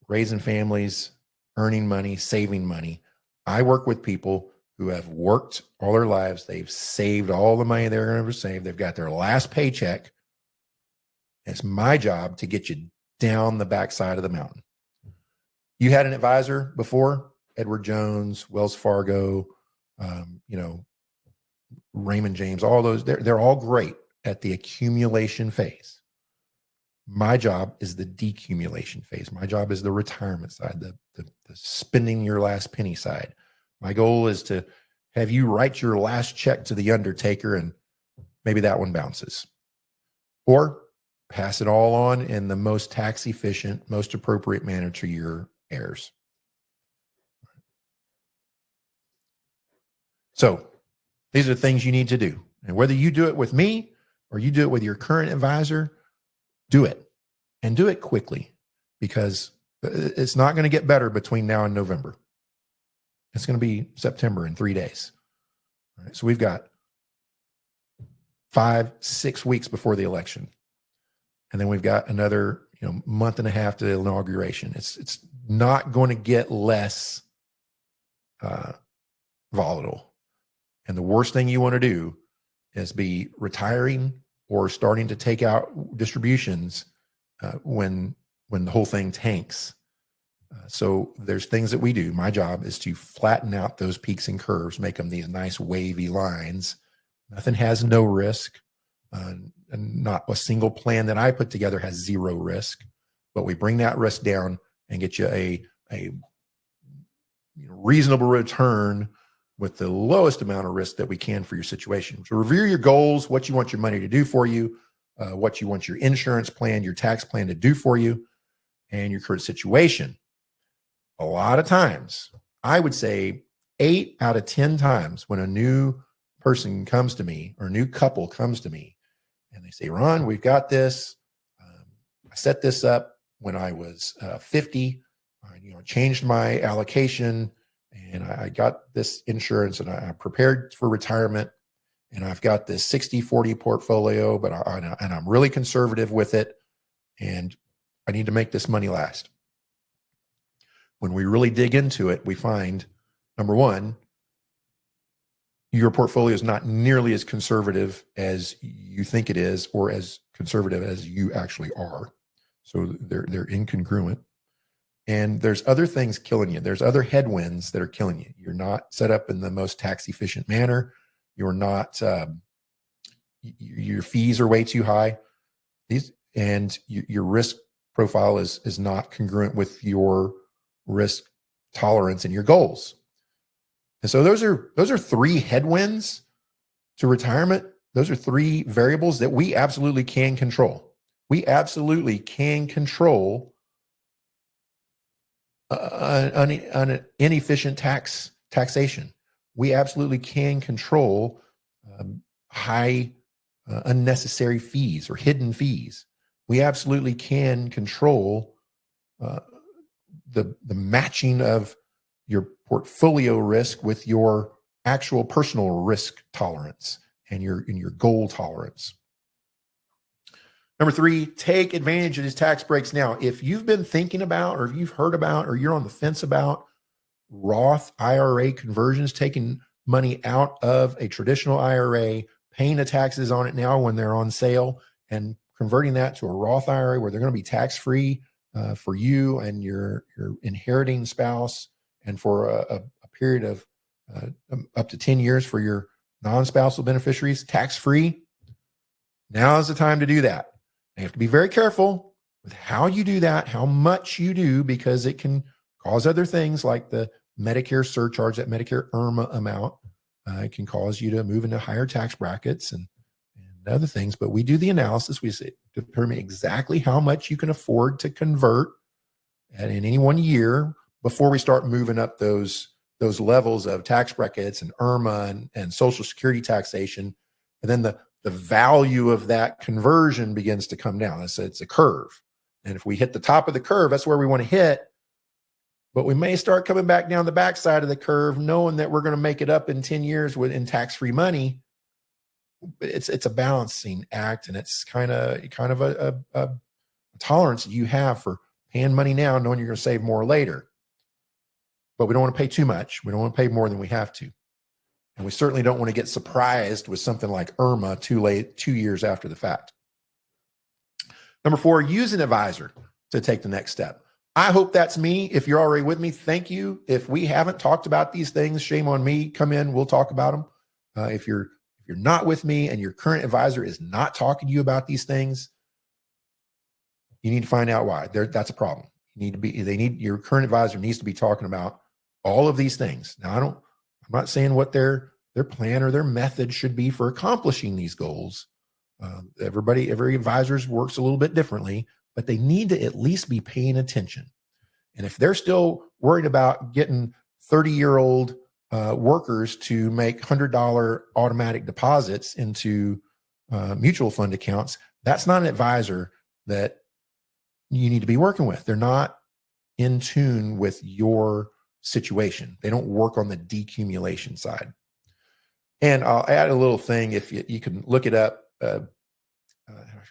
raising families, earning money, saving money. I work with people who have worked all their lives. They've saved all the money they're going to ever save. They've got their last paycheck. It's my job to get you down the backside of the mountain. You had an advisor before, Edward Jones, Wells Fargo, Raymond James, all those, they're all great at the accumulation phase. My job is the decumulation phase. My job is the retirement side, the spending your last penny side. My goal is to have you write your last check to the undertaker and maybe that one bounces. Or pass it all on in the most tax efficient, most appropriate manner to your heirs. So these are things you need to do. And whether you do it with me or you do it with your current advisor, do it, and do it quickly, because it's not going to get better between now and November. It's going to be September in 3 days. All right, so we've got 5-6 weeks before the election. And then we've got another, month and a half to the inauguration. It's not going to get less volatile. And the worst thing you want to do is be retiring or starting to take out distributions when the whole thing tanks. So there's things that we do. My job is to flatten out those peaks and curves, make them these nice wavy lines. Nothing has no risk. And not a single plan that I put together has zero risk, but we bring that risk down and get you a reasonable return with the lowest amount of risk that we can for your situation. So review your goals, what you want your money to do for you, what you want your insurance plan, your tax plan to do for you, and your current situation. A lot of times, I would say 8 out of 10 times when a new person comes to me or a new couple comes to me and they say, Ron, we've got this. I set this up when I was 50. I changed my allocation and I got this insurance and I prepared for retirement. And I've got this 60-40 portfolio, but I'm really conservative with it. And I need to make this money last. When we really dig into it, we find, number one, your portfolio is not nearly as conservative as you think it is, or as conservative as you actually are. So they're incongruent. And there's other things killing you. There's other headwinds that are killing you. You're not set up in the most tax efficient manner. You're not, your fees are way too high. Your risk profile is not congruent with your risk tolerance and your goals. And so those are 3 headwinds to retirement. Those are 3 variables that we absolutely can control. We absolutely can control an inefficient taxation. We absolutely can control high unnecessary fees or hidden fees. We absolutely can control the matching of your portfolio risk with your actual personal risk tolerance and your goal tolerance. Number 3, take advantage of these tax breaks now. If you've been thinking about, or if you've heard about, or you're on the fence about Roth IRA conversions, taking money out of a traditional IRA, paying the taxes on it now when they're on sale, and converting that to a Roth IRA where they're going to be tax-free for you and your inheriting spouse, and for a period of up to 10 years for your non-spousal beneficiaries, tax-free. Now is the time to do that. You have to be very careful with how you do that, how much you do, because it can cause other things like the Medicare surcharge, that Medicare IRMA amount. It can cause you to move into higher tax brackets and other things. But we do the analysis. We say, determine exactly how much you can afford to convert in any one year before we start moving up those levels of tax brackets and IRMA and Social Security taxation. And then the value of that conversion begins to come down. It's a curve. And if we hit the top of the curve, that's where we want to hit. But we may start coming back down the backside of the curve, knowing that we're going to make it up in 10 years in tax-free money. It's a balancing act, and it's kind of a tolerance that you have for paying money now, knowing you're going to save more later. But we don't want to pay too much. We don't want to pay more than we have to. And we certainly don't want to get surprised with something like IRMA too late, 2 years after the fact. Number 4, use an advisor to take the next step. I hope that's me. If you're already with me, thank you. If we haven't talked about these things, shame on me. Come in, we'll talk about them. If you're not with me and your current advisor is not talking to you about these things, you need to find out why. That's a problem. Your current advisor needs to be talking about all of these things. Now, I'm not saying what their plan or their method should be for accomplishing these goals. Every advisor works a little bit differently, but they need to at least be paying attention. And if they're still worried about getting 30-year-old workers to make $100 automatic deposits into mutual fund accounts, that's not an advisor that you need to be working with. They're not in tune with your situation. They don't work on the decumulation side. And I'll add a little thing. If you can look it up.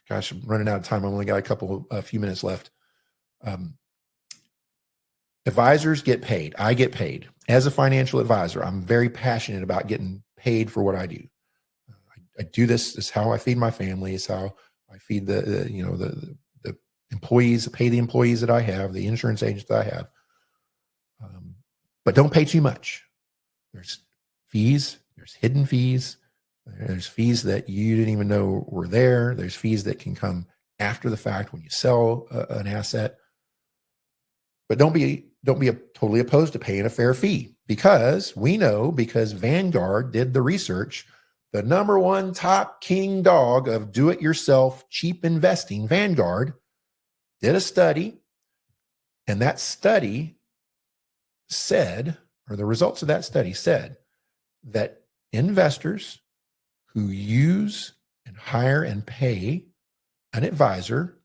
Gosh, I'm running out of time. I've only got a few minutes left. Advisors get paid. I get paid as a financial advisor. I'm very passionate about getting paid for what I do. I do this. This is how I feed my family. It's how I feed the employees, pay the employees that I have, the insurance agents that I have. But don't pay too much. There's fees. There's hidden fees. There's fees that you didn't even know were there. There's fees that can come after the fact when you sell an asset. But don't be totally opposed to paying a fair fee, because Vanguard did the research. The number one top king dog of do-it-yourself cheap investing, Vanguard, did a study, and that study said, or the results of that study said, that investors who use and hire and pay an advisor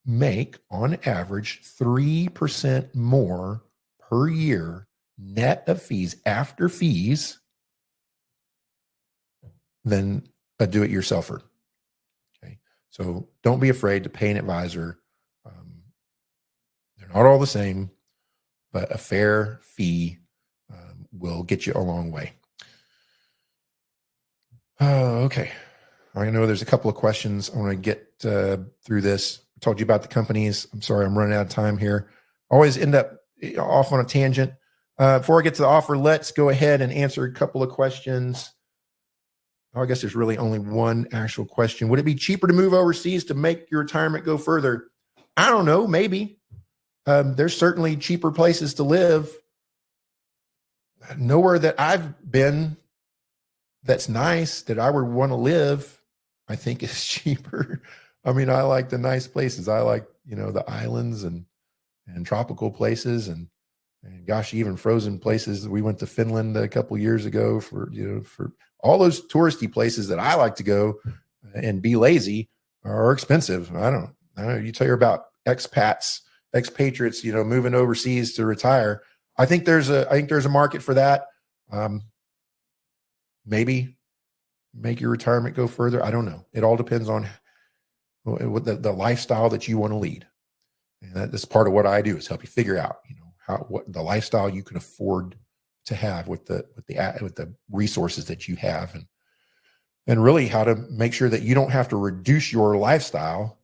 make on average 3% more per year net of fees, after fees, than a do-it-yourselfer. Okay, so don't be afraid to pay an advisor. They're not all the same, but a fair fee will get you a long way. Okay. I know there's a couple of questions. I want to get through this. I told you about the companies. I'm sorry, I'm running out of time here. Always end up off on a tangent. Before I get to the offer, let's go ahead and answer a couple of questions. I guess there's really only one actual question. Would it be cheaper to move overseas to make your retirement go further? I don't know. Maybe. There's certainly cheaper places to live. Nowhere that I've been that's nice that I would want to live, I think is cheaper. I mean, I like the nice places. I like, the islands and tropical places and gosh, even frozen places. We went to Finland a couple of years ago for all those touristy places that I like to go and be lazy are expensive. I don't know. You tell her about expatriates, moving overseas to retire. I think there's a market for that. Maybe make your retirement go further. I don't know. It all depends on what the lifestyle that you want to lead. And that's part of what I do, is help you figure out, what the lifestyle you can afford to have with the resources that you have, and really how to make sure that you don't have to reduce your lifestyle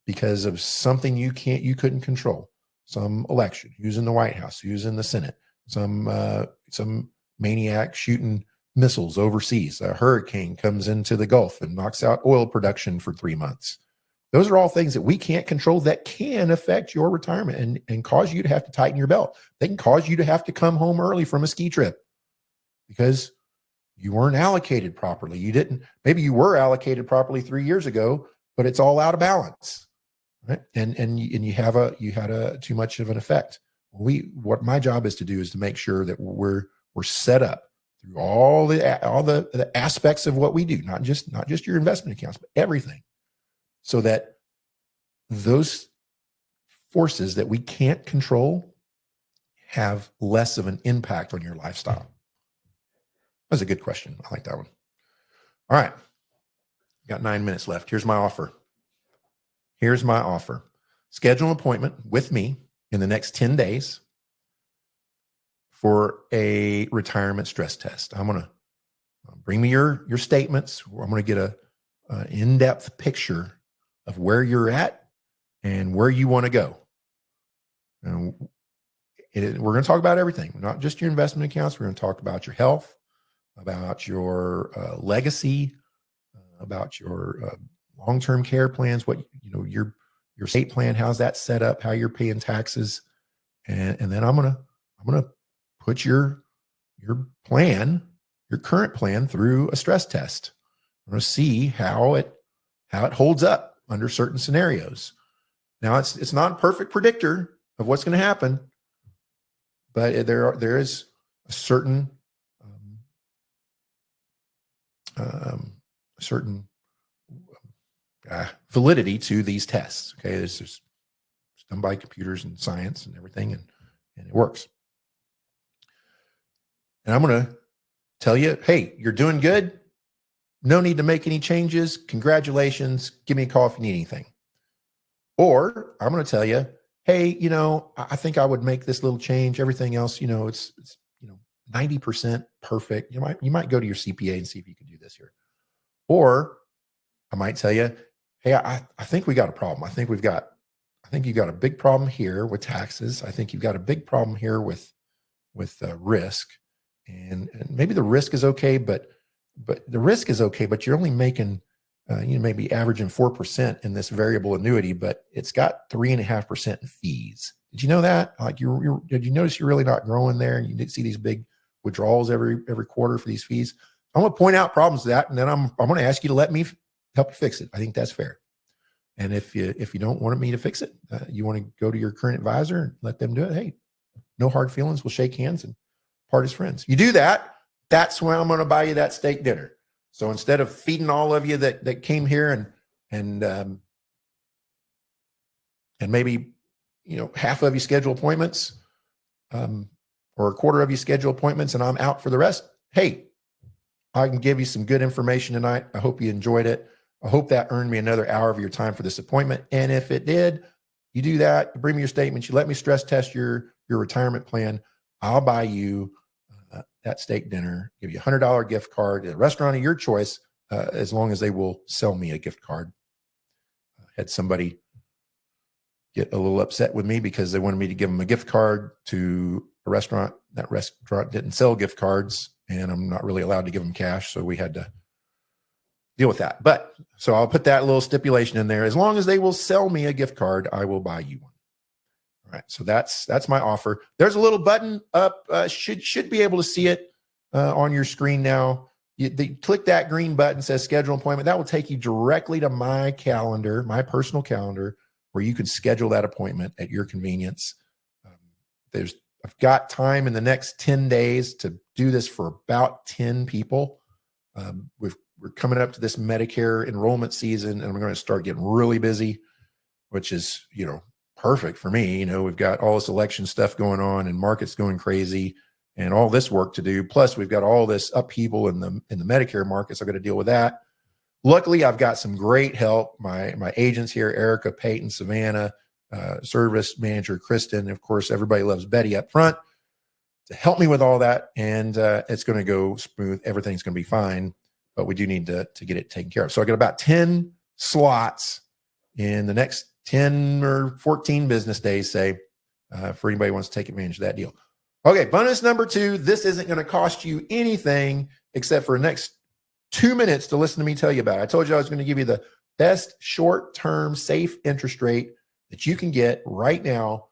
because of something you couldn't control. Some election, who's in the White House, who's in the Senate, some maniac shooting missiles overseas. A hurricane comes into the Gulf and knocks out oil production for 3 months. Those are all things that we can't control that can affect your retirement and cause you to have to tighten your belt. They can cause you to have to come home early from a ski trip because you weren't allocated properly. Maybe you were allocated properly 3 years ago, but it's all out of balance, right? And you had too much of an effect. What my job is to do is to make sure that we're set up through all the aspects of what we do, not just your investment accounts, but everything, so that those forces that we can't control have less of an impact on your lifestyle. That's a good question. I like that one. All right. Got 9 minutes left. Here's my offer. Schedule an appointment with me in the next 10 days for a retirement stress test. I'm going to bring me your statements. I'm going to get an in-depth picture of where you're at and where you want to go. And we're going to talk about everything, not just your investment accounts. We're going to talk about your health, about your legacy, about your long-term care plans, what your state plan, how's that set up, how you're paying taxes, and then I'm gonna put your plan, your current plan, through a stress test. I'm gonna see how it holds up under certain scenarios. Now it's not a perfect predictor of what's going to happen, but there is a certain validity to these tests. Okay, this is done by computers and science and everything, and it works. And I'm going to tell you, hey, you're doing good. No need to make any changes. Congratulations. Give me a call if you need anything. Or I'm going to tell you, hey, I think I would make this little change. Everything else, it's 90% perfect. You might go to your CPA and see if you can do this here. Or I might tell you, hey, I think we got a problem. I think you got a big problem here with taxes. I think you've got a big problem here with risk, and maybe the risk is okay, but you're only making maybe averaging 4% in this variable annuity, but it's got 3.5% in fees. Did you know that? Like did you notice you're really not growing there, and you did see these big withdrawals every quarter for these fees? I'm going to point out problems to that, and then I'm going to ask you to let me help you fix it. I think that's fair. And if you don't want me to fix it, you want to go to your current advisor and let them do it. Hey, no hard feelings. We'll shake hands and part as friends. You do that, that's when I'm going to buy you that steak dinner. So instead of feeding all of you that came here and maybe half of you schedule appointments, or a quarter of you schedule appointments, and I'm out for the rest. Hey, I can give you some good information tonight. I hope you enjoyed it. I hope that earned me another hour of your time for this appointment. And if it did, you do that, bring me your statements, you let me stress test your retirement plan. I'll buy you that steak dinner, give you a $100 gift card at a restaurant of your choice, as long as they will sell me a gift card. Had somebody get a little upset with me because they wanted me to give them a gift card to a restaurant. That restaurant didn't sell gift cards, and I'm not really allowed to give them cash, so we had to deal with that. But so I'll put that little stipulation in there. As long as they will sell me a gift card, I will buy you one. All right. So that's my offer. There's a little button up. Should be able to see it on your screen now. You click that green button, says schedule appointment. That will take you directly to my calendar, my personal calendar, where you can schedule that appointment at your convenience. I've got time in the next 10 days to do this for about 10 people. We're coming up to this Medicare enrollment season, and we're going to start getting really busy, which is, perfect for me. We've got all this election stuff going on and markets going crazy and all this work to do. Plus we've got all this upheaval in the Medicare markets. I've got to deal with that. Luckily, I've got some great help. My agents here, Erica, Peyton, Savannah, service manager, Kristen. Of course, everybody loves Betty up front to help me with all that. And it's going to go smooth. Everything's going to be fine, but we do need to get it taken care of. So I got about 10 slots in the next 10 or 14 business days, say, for anybody who wants to take advantage of that deal. Okay, bonus number 2. This isn't going to cost you anything. except for the next 2 minutes to listen to me tell you about it. I told you I was going to give you the best short-term safe interest rate that you can get right now.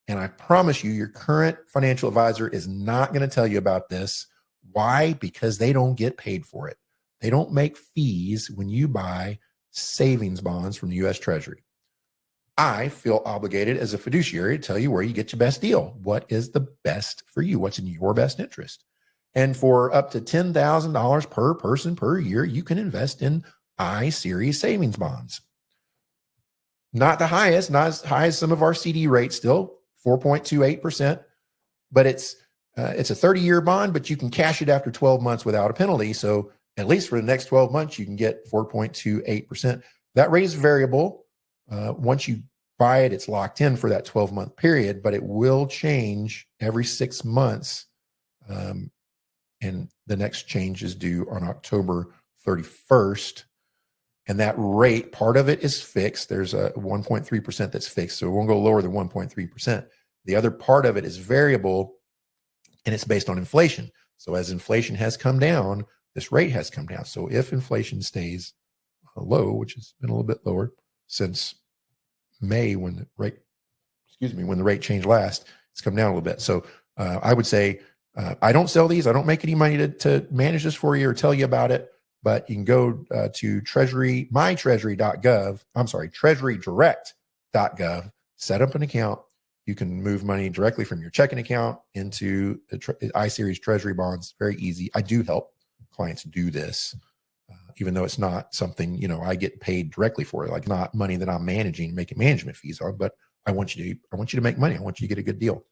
And I promise you, your current financial advisor is not going to tell you about this. Why? Because they don't get paid for it. They don't make fees when you buy savings bonds from the U.S. Treasury. I feel obligated as a fiduciary to tell you where you get your best deal. What is the best for you? What's in your best interest? And for up to $10,000 per person per year, you can invest in I-Series savings bonds. Not the highest, not as high as some of our CD rates, still 4.28%, but it's a 30-year bond, but you can cash it after 12 months without a penalty. So at least for the next 12 months, you can get 4.28%. That rate is variable. Once you buy it, it's locked in for that 12-month period, but it will change every 6 months. And the next change is due on October 31st. And that rate, part of it is fixed. There's a 1.3% that's fixed, so it won't go lower than 1.3%. The other part of it is variable, and it's based on inflation. So as inflation has come down, this rate has come down. So if inflation stays low, which has been a little bit lower since May when the rate changed last, it's come down a little bit. So I would say I don't sell these. I don't make any money to manage this for you or tell you about it. But you can go to treasurydirect.gov, set up an account. You can move money directly from your checking account into the I-Series Treasury bonds. Very easy. I do help clients do this, even though it's not something, I get paid directly for it, like not money that I'm managing, making management fees on, but I want you to make money. I want you to get a good deal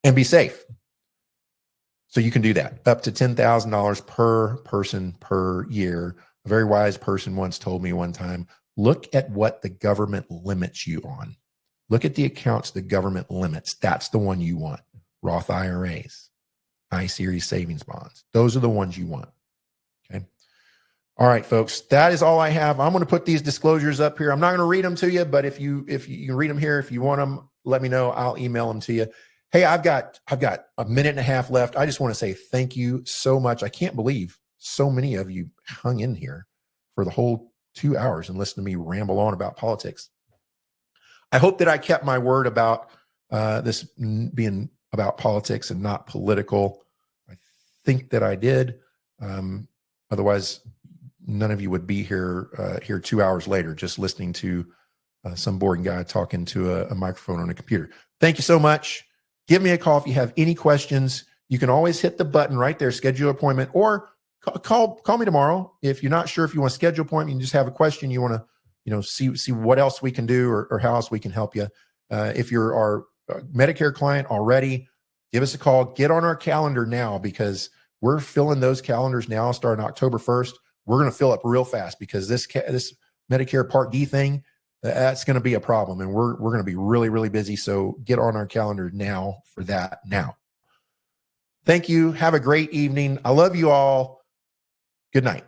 and be safe. So you can do that up to $10,000 per person per year. A very wise person once told me one time, look at what the government limits you on. Look at the accounts the government limits. That's the one you want. Roth IRAs, I-Series savings bonds. Those are the ones you want. Okay. All right, folks, that is all I have. I'm going to put these disclosures up here. I'm not going to read them to you, but if you can read them here, if you want them, let me know. I'll email them to you. Hey, I've got a minute and a half left. I just want to say thank you so much. I can't believe so many of you hung in here for the whole 2 hours and listened to me ramble on about politics. I hope that I kept my word about this being about politics and not political. I think that I did. Otherwise, none of you would be here 2 hours later just listening to some boring guy talking to a microphone on a computer. Thank you so much. Give me a call if you have any questions. You can always hit the button right there, schedule an appointment, or call me tomorrow. If you're not sure if you want to schedule an appointment, you just have a question, you want to see what else we can do or how else we can help you. If you're our Medicare client already, give us a call. Get on our calendar now because we're filling those calendars now starting October 1st. We're going to fill up real fast because this Medicare Part D thing, that's going to be a problem, and we're going to be really, really busy. So get on our calendar now for that now. Thank you. Have a great evening. I love you all. Good night.